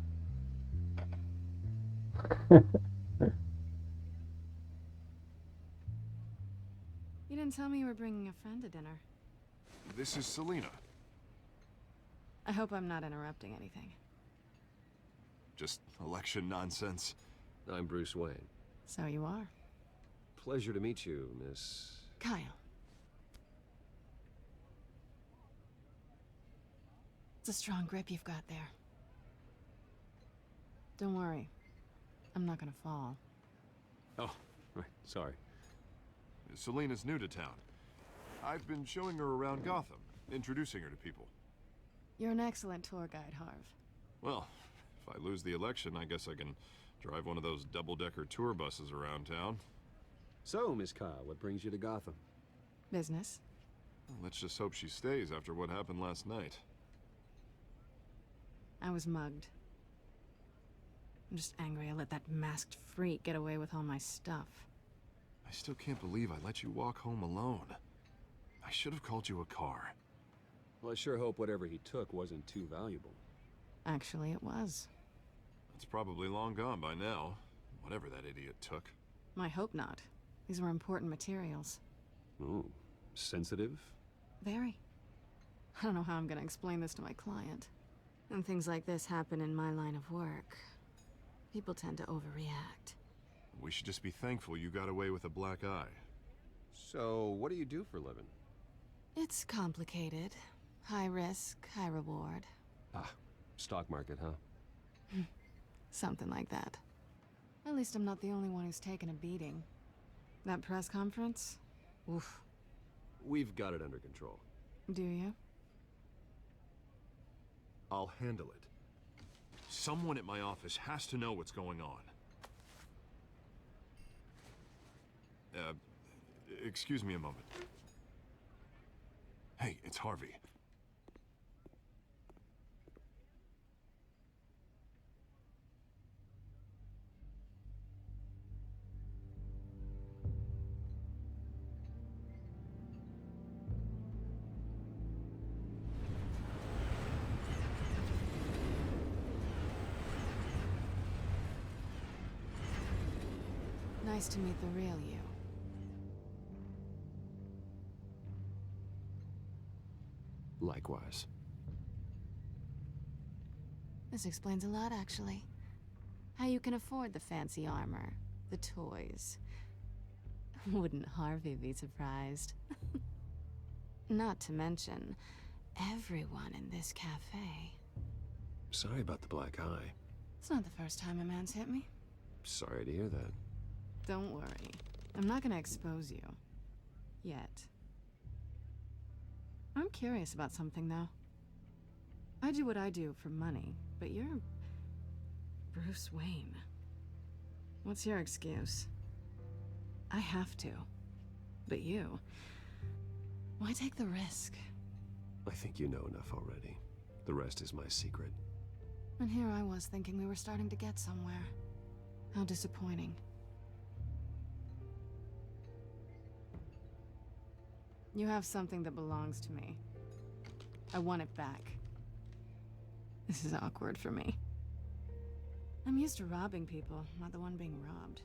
You didn't tell me you were bringing a friend to dinner. This is Selina. I hope I'm not interrupting anything. Just election nonsense. I'm Bruce Wayne. So you are. Pleasure to meet you, Miss... Kyle. It's a strong grip you've got there. Don't worry. I'm not gonna fall. Oh, right. Sorry. Selina's new to town. I've been showing her around Gotham, introducing her to people. You're an excellent tour guide, Harv. Well, if I lose the election, I guess I can drive one of those double-decker tour buses around town. So, Miss Kyle, what brings you to Gotham? Business. Well, let's just hope she stays after what happened last night. I was mugged. I'm just angry I let that masked freak get away with all my stuff. I still can't believe I let you walk home alone. I should have called you a car. Well, I sure hope whatever he took wasn't too valuable. Actually, it was. It's probably long gone by now, whatever that idiot took. I hope not. These were important materials. Ooh, sensitive? Very. I don't know how I'm gonna explain this to my client. And things like this happen in my line of work. People tend to overreact. We should just be thankful you got away with a black eye. So, what do you do for a living? It's complicated. High risk, high reward. Ah, stock market, huh? Something like that. At least I'm not the only one who's taken a beating. That press conference? Oof. We've got it under control. Do you? I'll handle it. Someone at my office has to know what's going on. Excuse me a moment. Hey, it's Harvey. Nice to meet the real you. Likewise. This explains a lot, actually. How you can afford the fancy armor, the toys. Wouldn't Harvey be surprised? Not to mention, everyone in this cafe. Sorry about the black eye. It's not the first time a man's hit me. Sorry to hear that. Don't worry. I'm not gonna expose you. Yet. I'm curious about something, though. I do what I do for money, but you're Bruce Wayne. What's your excuse? I have to. But you... why take the risk? I think you know enough already. The rest is my secret. And here I was thinking we were starting to get somewhere. How disappointing. You have something that belongs to me. I want it back. This is awkward for me. I'm used to robbing people, not the one being robbed.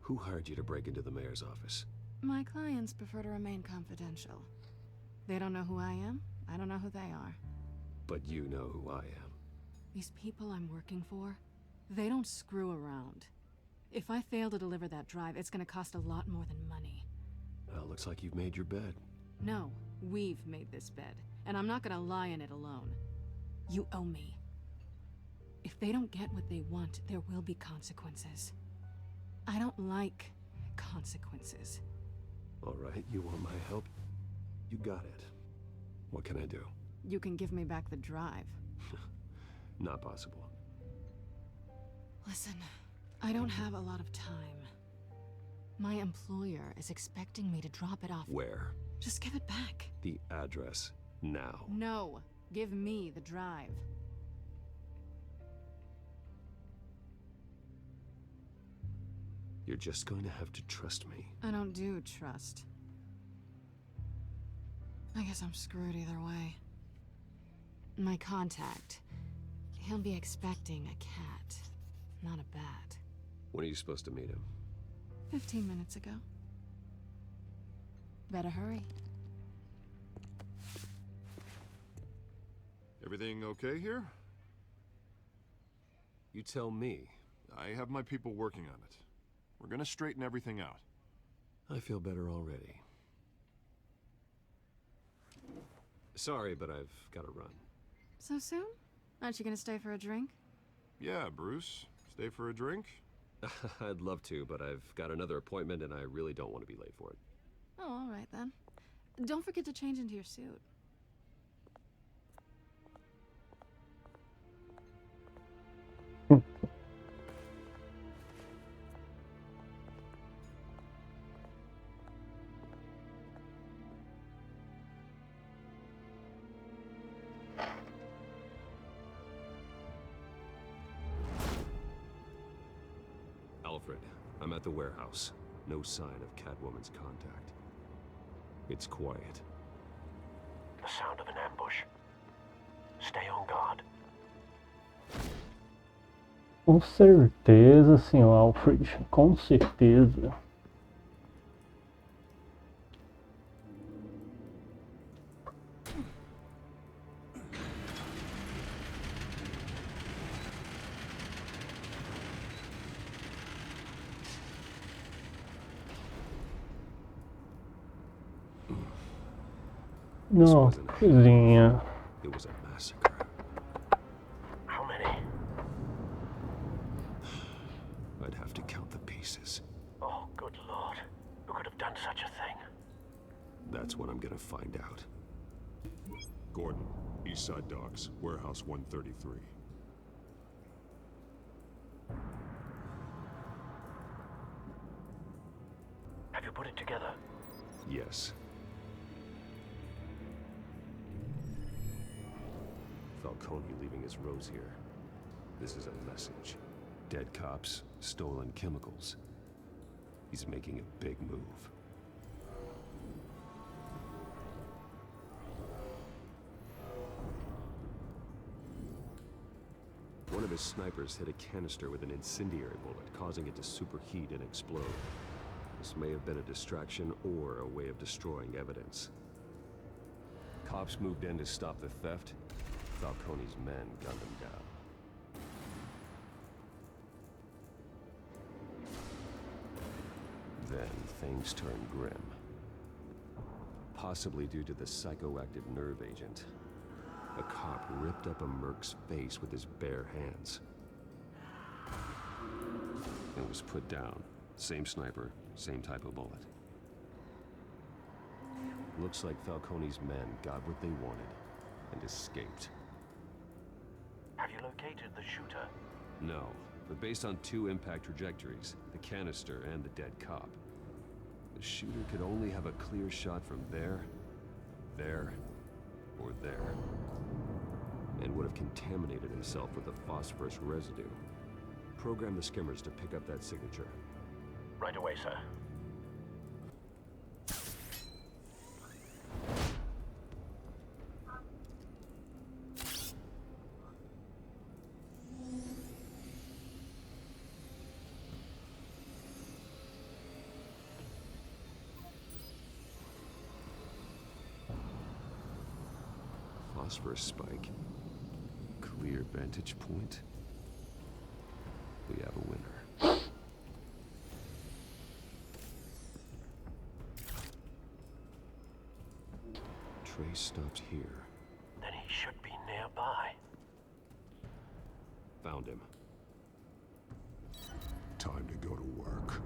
Who hired you to break into the mayor's office? My clients prefer to remain confidential. They don't know who I am, I don't know who they are. But you know who I am. These people I'm working for, they don't screw around. If I fail to deliver that drive, it's gonna cost a lot more than money. Well, looks like you've made your bed. No, we've made this bed, and I'm not gonna lie in it alone. You owe me. If they don't get what they want, there will be consequences. I don't like consequences. All right, you want my help? You got it. What can I do? You can give me back the drive. Not possible. Listen, I don't have a lot of time. My employer is expecting me to drop it off. Where? Just give it back. The address, now. No, give me the drive. You're just going to have to trust me. I don't do trust. I guess I'm screwed either way. My contact, he'll be expecting a cat, not a bat. When are you supposed to meet him? 15 minutes ago. Better hurry. Everything okay here? You tell me. I have my people working on it. We're gonna straighten everything out. I feel better already. Sorry, but I've got to run. So soon? Aren't you gonna stay for a drink? Yeah, Bruce. Stay for a drink? I'd love to, but I've got another appointment and I really don't want to be late for it. Oh, all right then. Don't forget to change into your suit. Alfred. I'm at the warehouse. No sign of Catwoman's contact. It's quiet. The sound of an ambush. Stay on guard. Com certeza, senhor Alfred. Com certeza. Não, coisinha. It was a massacre. How many? I'd have to count the pieces. Oh, good lord. Who could have done such a thing? That's what I'm gonna find out. Gordon, Eastside Docks, Warehouse 133. Have you put it together? Yes. Falcone leaving his rose here. This is a message. Dead cops, stolen chemicals. He's making a big move. One of his snipers hit a canister with an incendiary bullet, causing it to superheat and explode. This may have been a distraction or a way of destroying evidence. Cops moved in to stop the theft. Falcone's men gunned him down. Then things turned grim. Possibly due to the psychoactive nerve agent. A cop ripped up a merc's face with his bare hands. It was put down. Same sniper, same type of bullet. Looks like Falcone's men got what they wanted and escaped. Have you located the shooter? No, but based on two impact trajectories, the canister and the dead cop, the shooter could only have a clear shot from there, or there, and would have contaminated himself with the phosphorus residue. Program the skimmers to pick up that signature. Right away, sir. Phosphorus spike. Clear vantage point. We have a winner. Trace stopped here. Then he should be nearby. Found him. Time to go to work.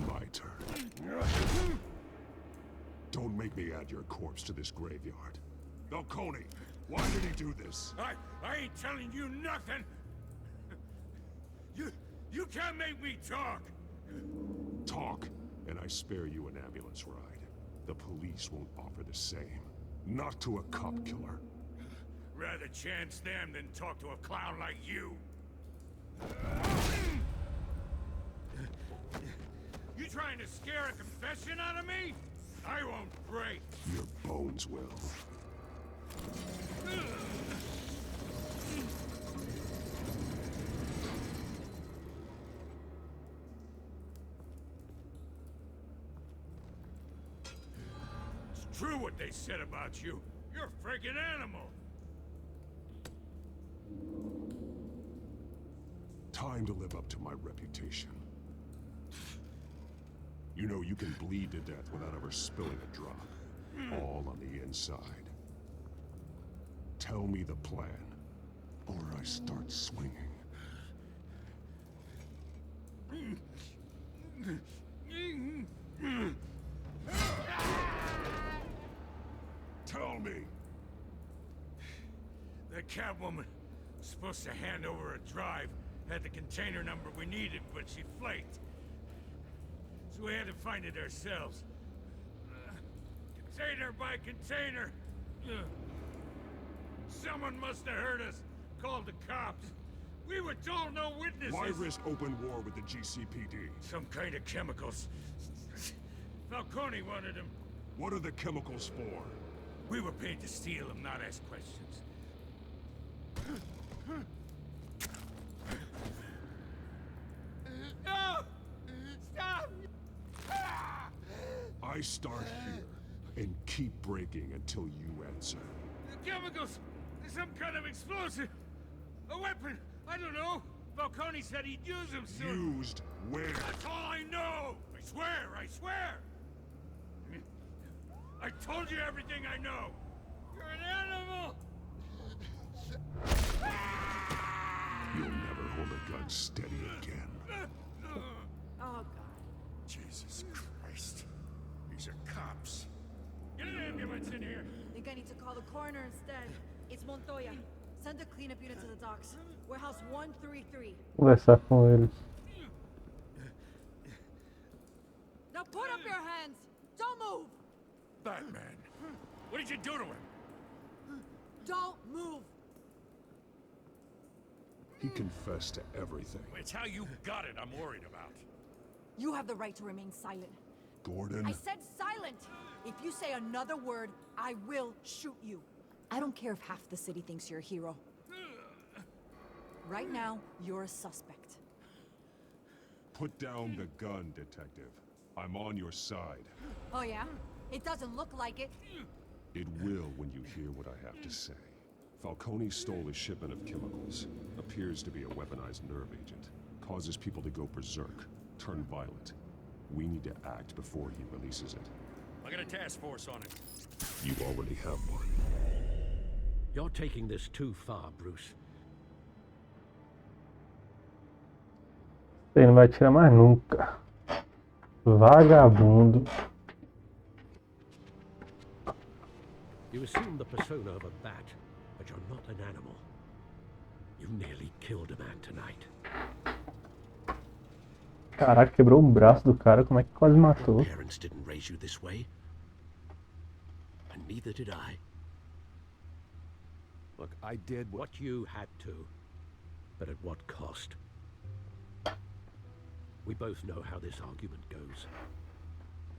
My turn. Don't make me add your corpse to this graveyard. Falcone, why did he do this? I ain't telling you nothing! You can't make me talk! Talk, and I spare you an ambulance ride. The police won't offer the same. Not to a cop killer. Rather chance them than talk to a clown like you. You trying to scare a confession out of me? I won't break. Your bones will. It's true what they said about you. You're a freaking animal. Time to live up to my reputation. You know you can bleed to death without ever spilling a drop. All on the inside. Tell me the plan, or I start swinging. Tell me! The Catwoman was supposed to hand over a drive, had the container number we needed, but she flaked. So we had to find it ourselves. Container by container. Ugh. Someone must have heard us. Called the cops. We were told no witnesses. Why risk open war with the GCPD? Some kind of chemicals. Falcone wanted them. What are the chemicals for? We were paid to steal them, not ask questions. No! Stop! I start here and keep breaking until you answer. The chemicals! Some kind of explosive! A weapon! I don't know! Falcone said he'd use them soon. Used where? That's all I know! I swear! I swear! I told you everything I know! You're an animal! You'll never hold a gun steady again. Oh, God. Jesus Christ. These are cops. Get an ambulance in here! Think I need to call the coroner instead. It's Montoya. Send a cleanup unit to the docks. Warehouse 133. Conversar com eles. Now put up your hands! Don't move! Batman, what did you do to him? Don't move! He confessed to everything. It's how you got it I'm worried about. You have the right to remain silent. Gordon? I said silent! If you say another word, I will shoot you. I don't care if half the city thinks you're a hero. Right now, you're a suspect. Put down the gun, detective. I'm on your side. Oh yeah? It doesn't look like it. It will when you hear what I have to say. Falcone stole a shipment of chemicals. Appears to be a weaponized nerve agent. Causes people to go berserk, turn violent. We need to act before he releases it. I got a task force on it. You already have one. You're taking this too far, Bruce. Ele não vai tirar mais nunca. Vagabundo. You assume the persona of a bat, but you're not an animal. You nearly killed a man tonight. Caraca, quebrou o braço do cara, como é que quase matou? Your parents didn't raise you this way. And neither did I. Look, I did what you had to, but at what cost? We both know how this argument goes.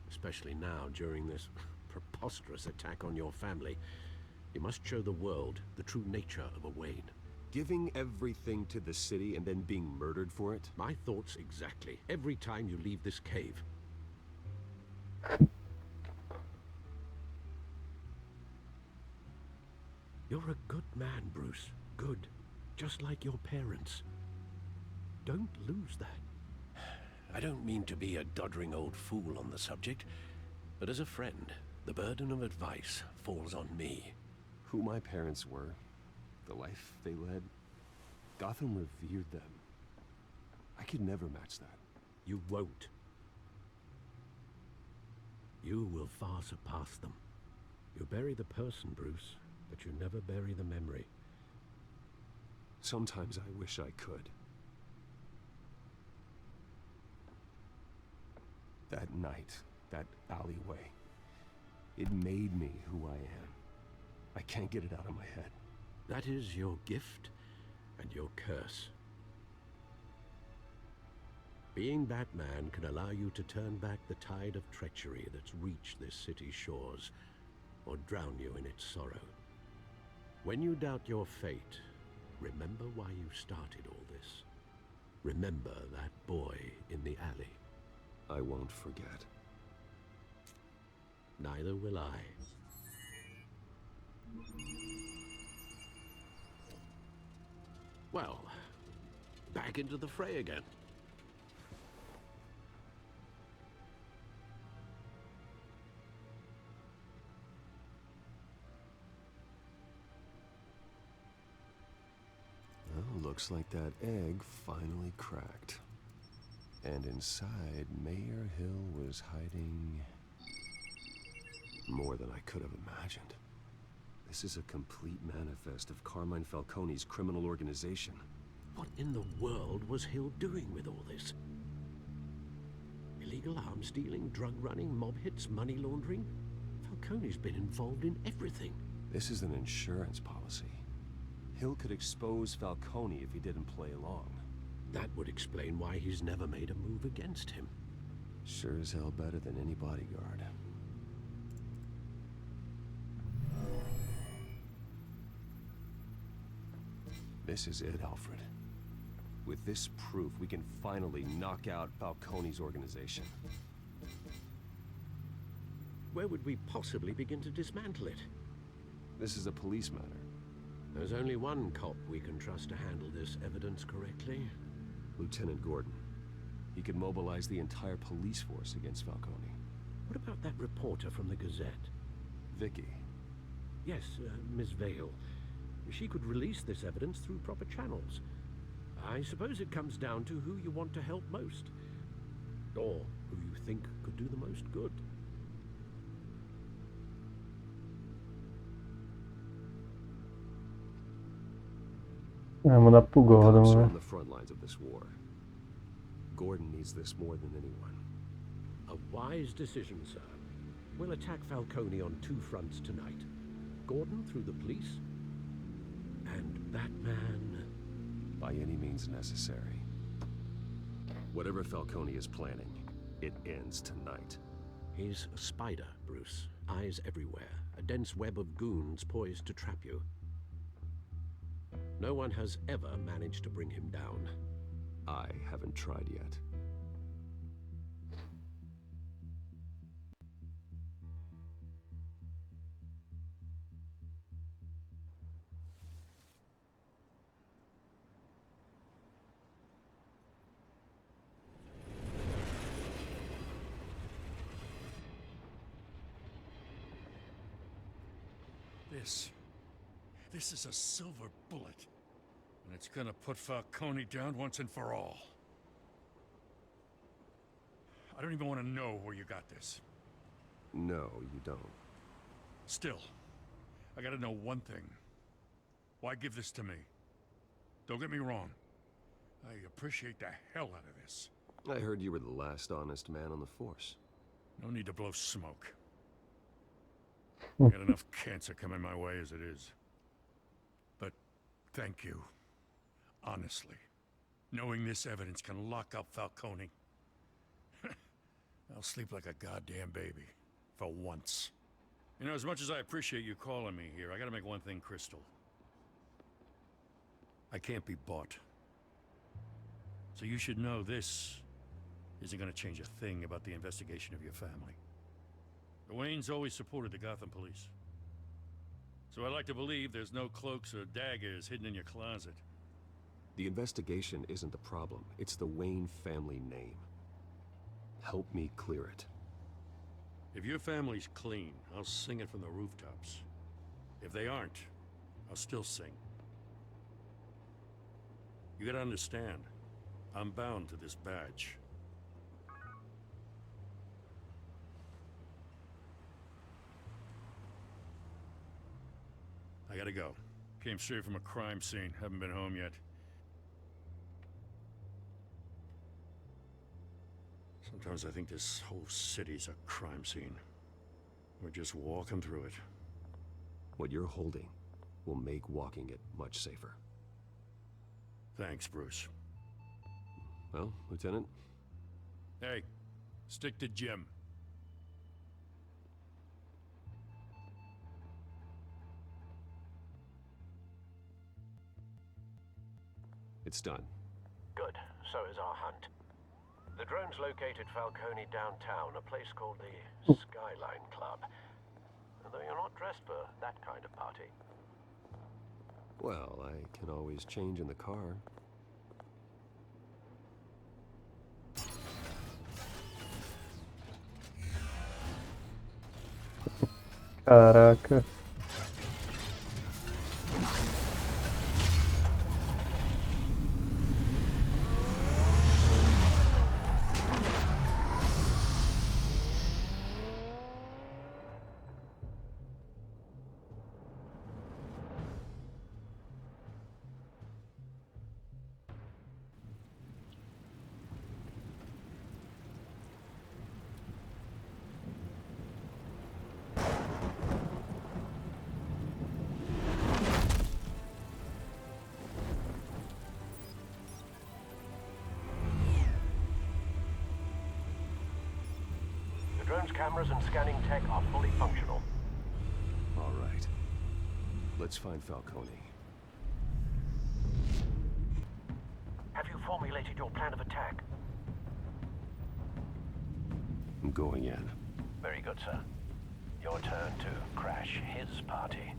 Especially now, during this preposterous attack on your family. You must show the world the true nature of a Wayne. Giving everything to the city and then being murdered for it? My thoughts exactly. Every time you leave this cave. You're a good man, Bruce. Good. Just like your parents. Don't lose that. I don't mean to be a doddering old fool on the subject, but as a friend, the burden of advice falls on me. Who my parents were, the life they led, Gotham revered them. I could never match that. You won't. You will far surpass them. You bury the person, Bruce, but you never bury the memory. Sometimes I wish I could. That night, that alleyway, it made me who I am. I can't get it out of my head. That is your gift and your curse. Being Batman can allow you to turn back the tide of treachery that's reached this city's shores, or drown you in its sorrow. When you doubt your fate, remember why you started all this. Remember that boy in the alley. I won't forget. Neither will I. Well, back into the fray again. Well, looks like that egg finally cracked. And inside, Mayor Hill was hiding more than I could have imagined. This is a complete manifest of Carmine Falcone's criminal organization. What in the world was Hill doing with all this? Illegal arms dealing, drug running, mob hits, money laundering? Falcone's been involved in everything. This is an insurance policy. Hill could expose Falcone if he didn't play along. That would explain why he's never made a move against him. Sure as hell better than any bodyguard. This is it, Alfred. With this proof, we can finally knock out Falcone's organization. Where would we possibly begin to dismantle it? This is a police matter. There's only one cop we can trust to handle this evidence correctly. Lieutenant Gordon. He could mobilize the entire police force against Falcone. What about that reporter from the Gazette? Vicky. Yes, Miss Vale. She could release this evidence through proper channels. I suppose it comes down to who you want to help most. Or who you think could do the most good. Mandar pro Gordon, Cops are né? on the front lines of this war. Gordon needs this more than anyone. A wise decision, sir. We'll attack Falcone on two fronts tonight. Gordon through the police, and Batman... by any means necessary. Whatever Falcone is planning, it ends tonight. He's a spider, Bruce. Eyes everywhere. A dense web of goons poised to trap you. No one has ever managed to bring him down. I haven't tried yet. This is a silver bullet. And it's gonna put Falcone down once and for all. I don't even want to know where you got this. No, you don't. Still, I gotta know one thing. Why give this to me? Don't get me wrong. I appreciate the hell out of this. I heard you were the last honest man on the force. No need to blow smoke. I got enough cancer coming my way as it is. But thank you. Honestly. Knowing this evidence can lock up Falcone. I'll sleep like a goddamn baby. For once. You know, as much as I appreciate you calling me here, I gotta make one thing crystal. I can't be bought. So you should know this isn't gonna change a thing about the investigation of your family. The Waynes always supported the Gotham police. So I like to believe there's no cloaks or daggers hidden in your closet. The investigation isn't the problem. It's the Wayne family name. Help me clear it. If your family's clean, I'll sing it from the rooftops. If they aren't, I'll still sing. You gotta understand, I'm bound to this badge. I gotta go. Came straight from a crime scene. Haven't been home yet. Sometimes I think this whole city's a crime scene. We're just walking through it. What you're holding will make walking it much safer. Thanks, Bruce. Well, Lieutenant? Hey, stick to Jim. It's done. Good. So is our hunt. The drones located Falcone downtown, a place called the Skyline Club. Though you're not dressed for that kind of party. Well, I can always change in the car. Caraca. Surveillance cameras and scanning tech are fully functional. All right. Let's find Falcone. Have you formulated your plan of attack? I'm going in. Very good, sir. Your turn to crash his party.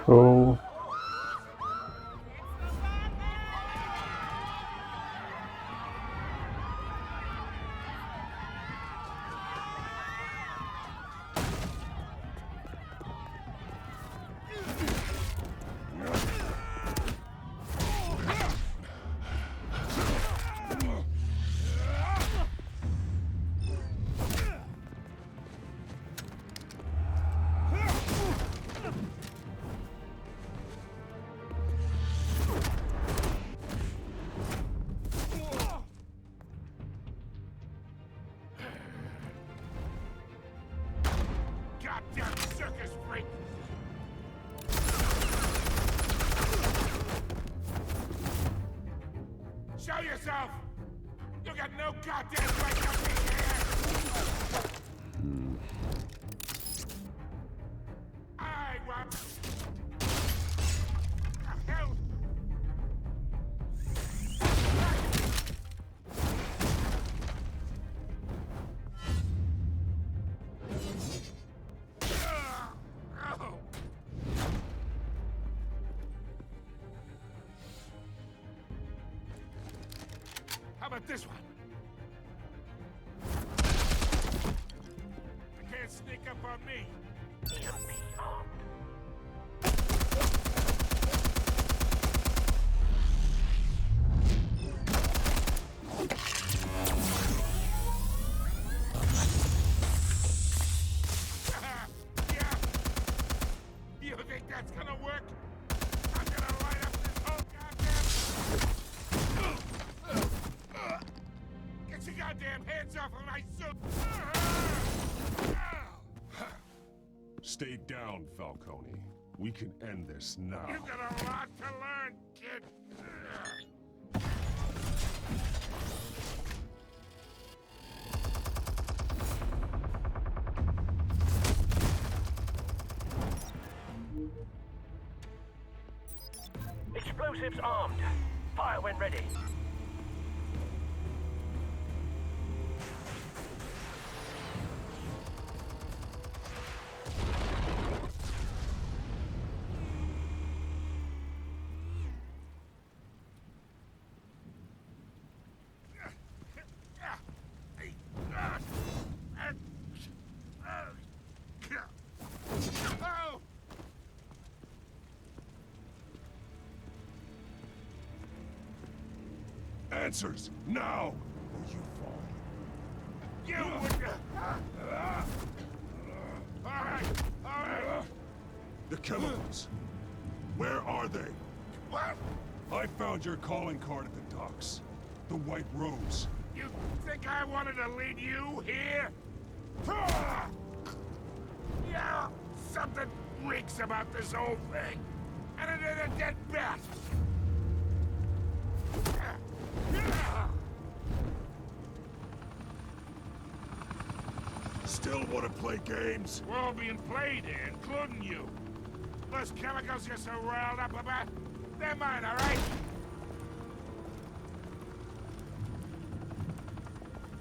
Show. Goddamn circus freak! Show yourself! You got no goddamn right to be here! I want... The hell? How about this one? You can't sneak up on me. EMP armed. Yeah. You think that's gonna work? I'm gonna light up this whole goddamn... Get your goddamn hands off of my suit! Stay down, Falcone. We can end this now. You got a lot to learn, kid. Explosives armed. Fire when ready. Answers, now! Or you fall. You would... All right. The chemicals. Where are they? What? I found your calling card at the docks. The White Rose. You think I wanted to lead you here? Yeah, something reeks about this whole thing. And it is a dead bat. Still want to play games? We're all being played here, including you. Those chemicals you're so riled up about, they're mine, all right?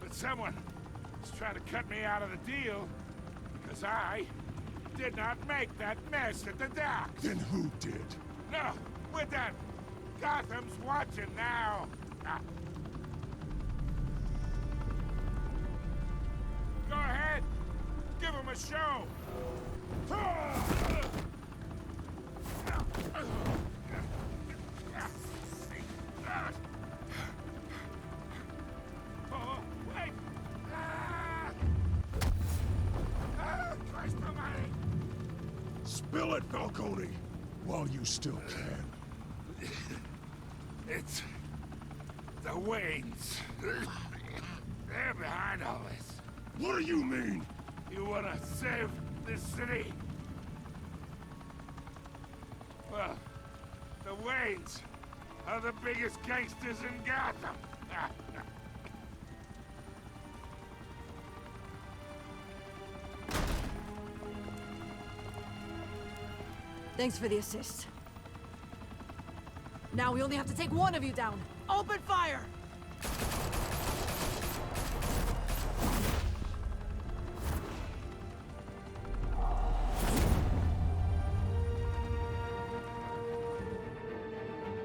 But someone is trying to cut me out of the deal because I did not make that mess at the docks. Then who did? No, we're done. Gotham's watching now. Go ahead. Give him a show. Spill it, Falcone! While you still can. It's... the Waynes. They're behind all this. What do you mean? You wanna save this city? Well, the Waynes are the biggest gangsters in Gotham. Thanks for the assist. Now we only have to take one of you down. Open fire!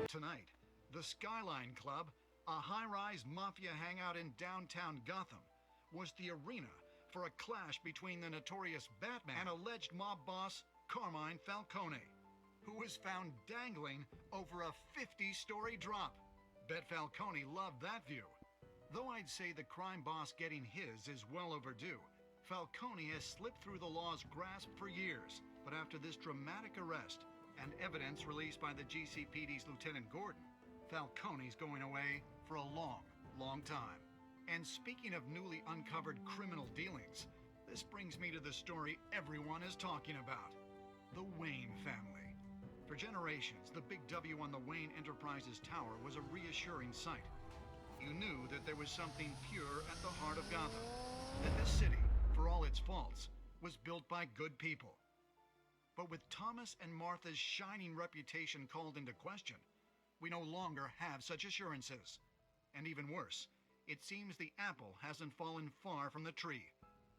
Tonight, the Skyline Club, a high-rise mafia hangout in downtown Gotham, was the arena for a clash between the notorious Batman and alleged mob boss Carmine Falcone, who was found dangling over a 50-story drop. Bet Falcone loved that view. Though I'd say the crime boss getting his is well overdue, Falcone has slipped through the law's grasp for years. But after this dramatic arrest and evidence released by the GCPD's Lieutenant Gordon, Falcone's going away for a long, long time. And speaking of newly uncovered criminal dealings, this brings me to the story everyone is talking about. The Wayne family. For generations, the big W on the Wayne Enterprises tower was a reassuring sight. You knew that there was something pure at the heart of Gotham. That this city, for all its faults, was built by good people. But with Thomas and Martha's shining reputation called into question, we no longer have such assurances. And even worse, it seems the apple hasn't fallen far from the tree.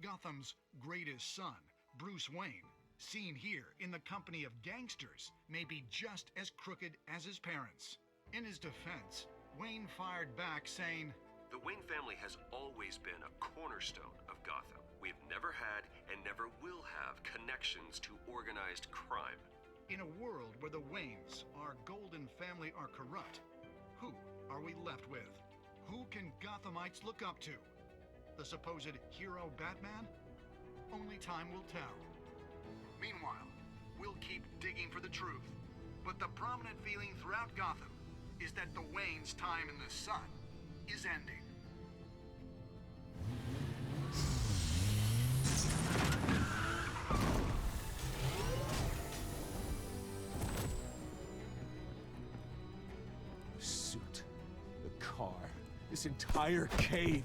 Gotham's greatest son, Bruce Wayne, seen here in the company of gangsters, may be just as crooked as his parents. In his defense, Wayne fired back saying, "The Wayne family has always been a cornerstone of Gotham. We've never had and never will have connections to organized crime." In a world where the Waynes, our golden family, are corrupt, who are we left with? Who can Gothamites look up to? The supposed hero Batman? Only time will tell. Meanwhile, we'll keep digging for the truth. But the prominent feeling throughout Gotham is that the Waynes' time in the sun is ending. The suit, the car, this entire cave.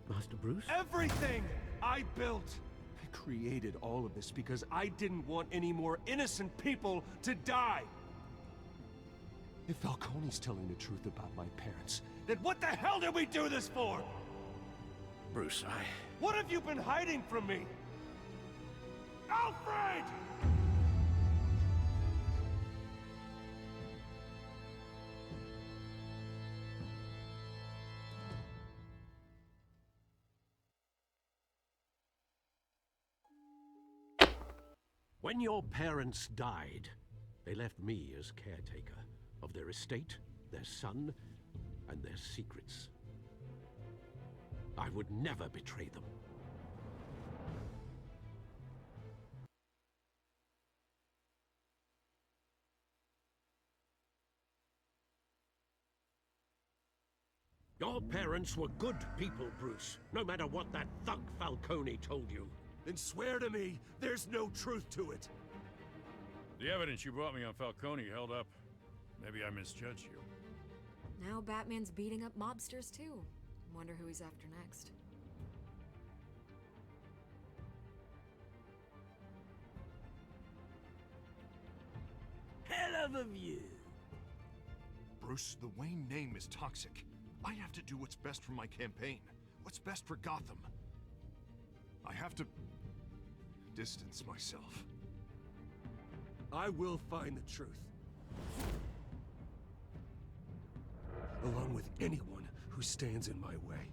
Master Bruce? Everything I built! I created all of this because I didn't want any more innocent people to die! If Falcone's telling the truth about my parents, then what the hell did we do this for? Bruce, What have you been hiding from me? Alfred! When your parents died, they left me as caretaker of their estate, their son, and their secrets. I would never betray them. Your parents were good people, Bruce, no matter what that thug Falcone told you. Then swear to me there's no truth to it. The evidence you brought me on Falcone held up. Maybe I misjudged you. Now Batman's beating up mobsters too. Wonder who he's after next. Hell of a view. Bruce, the Wayne name is toxic. I have to do what's best for my campaign. What's best for Gotham. I have to distance myself. I will find the truth. Along with anyone who stands in my way.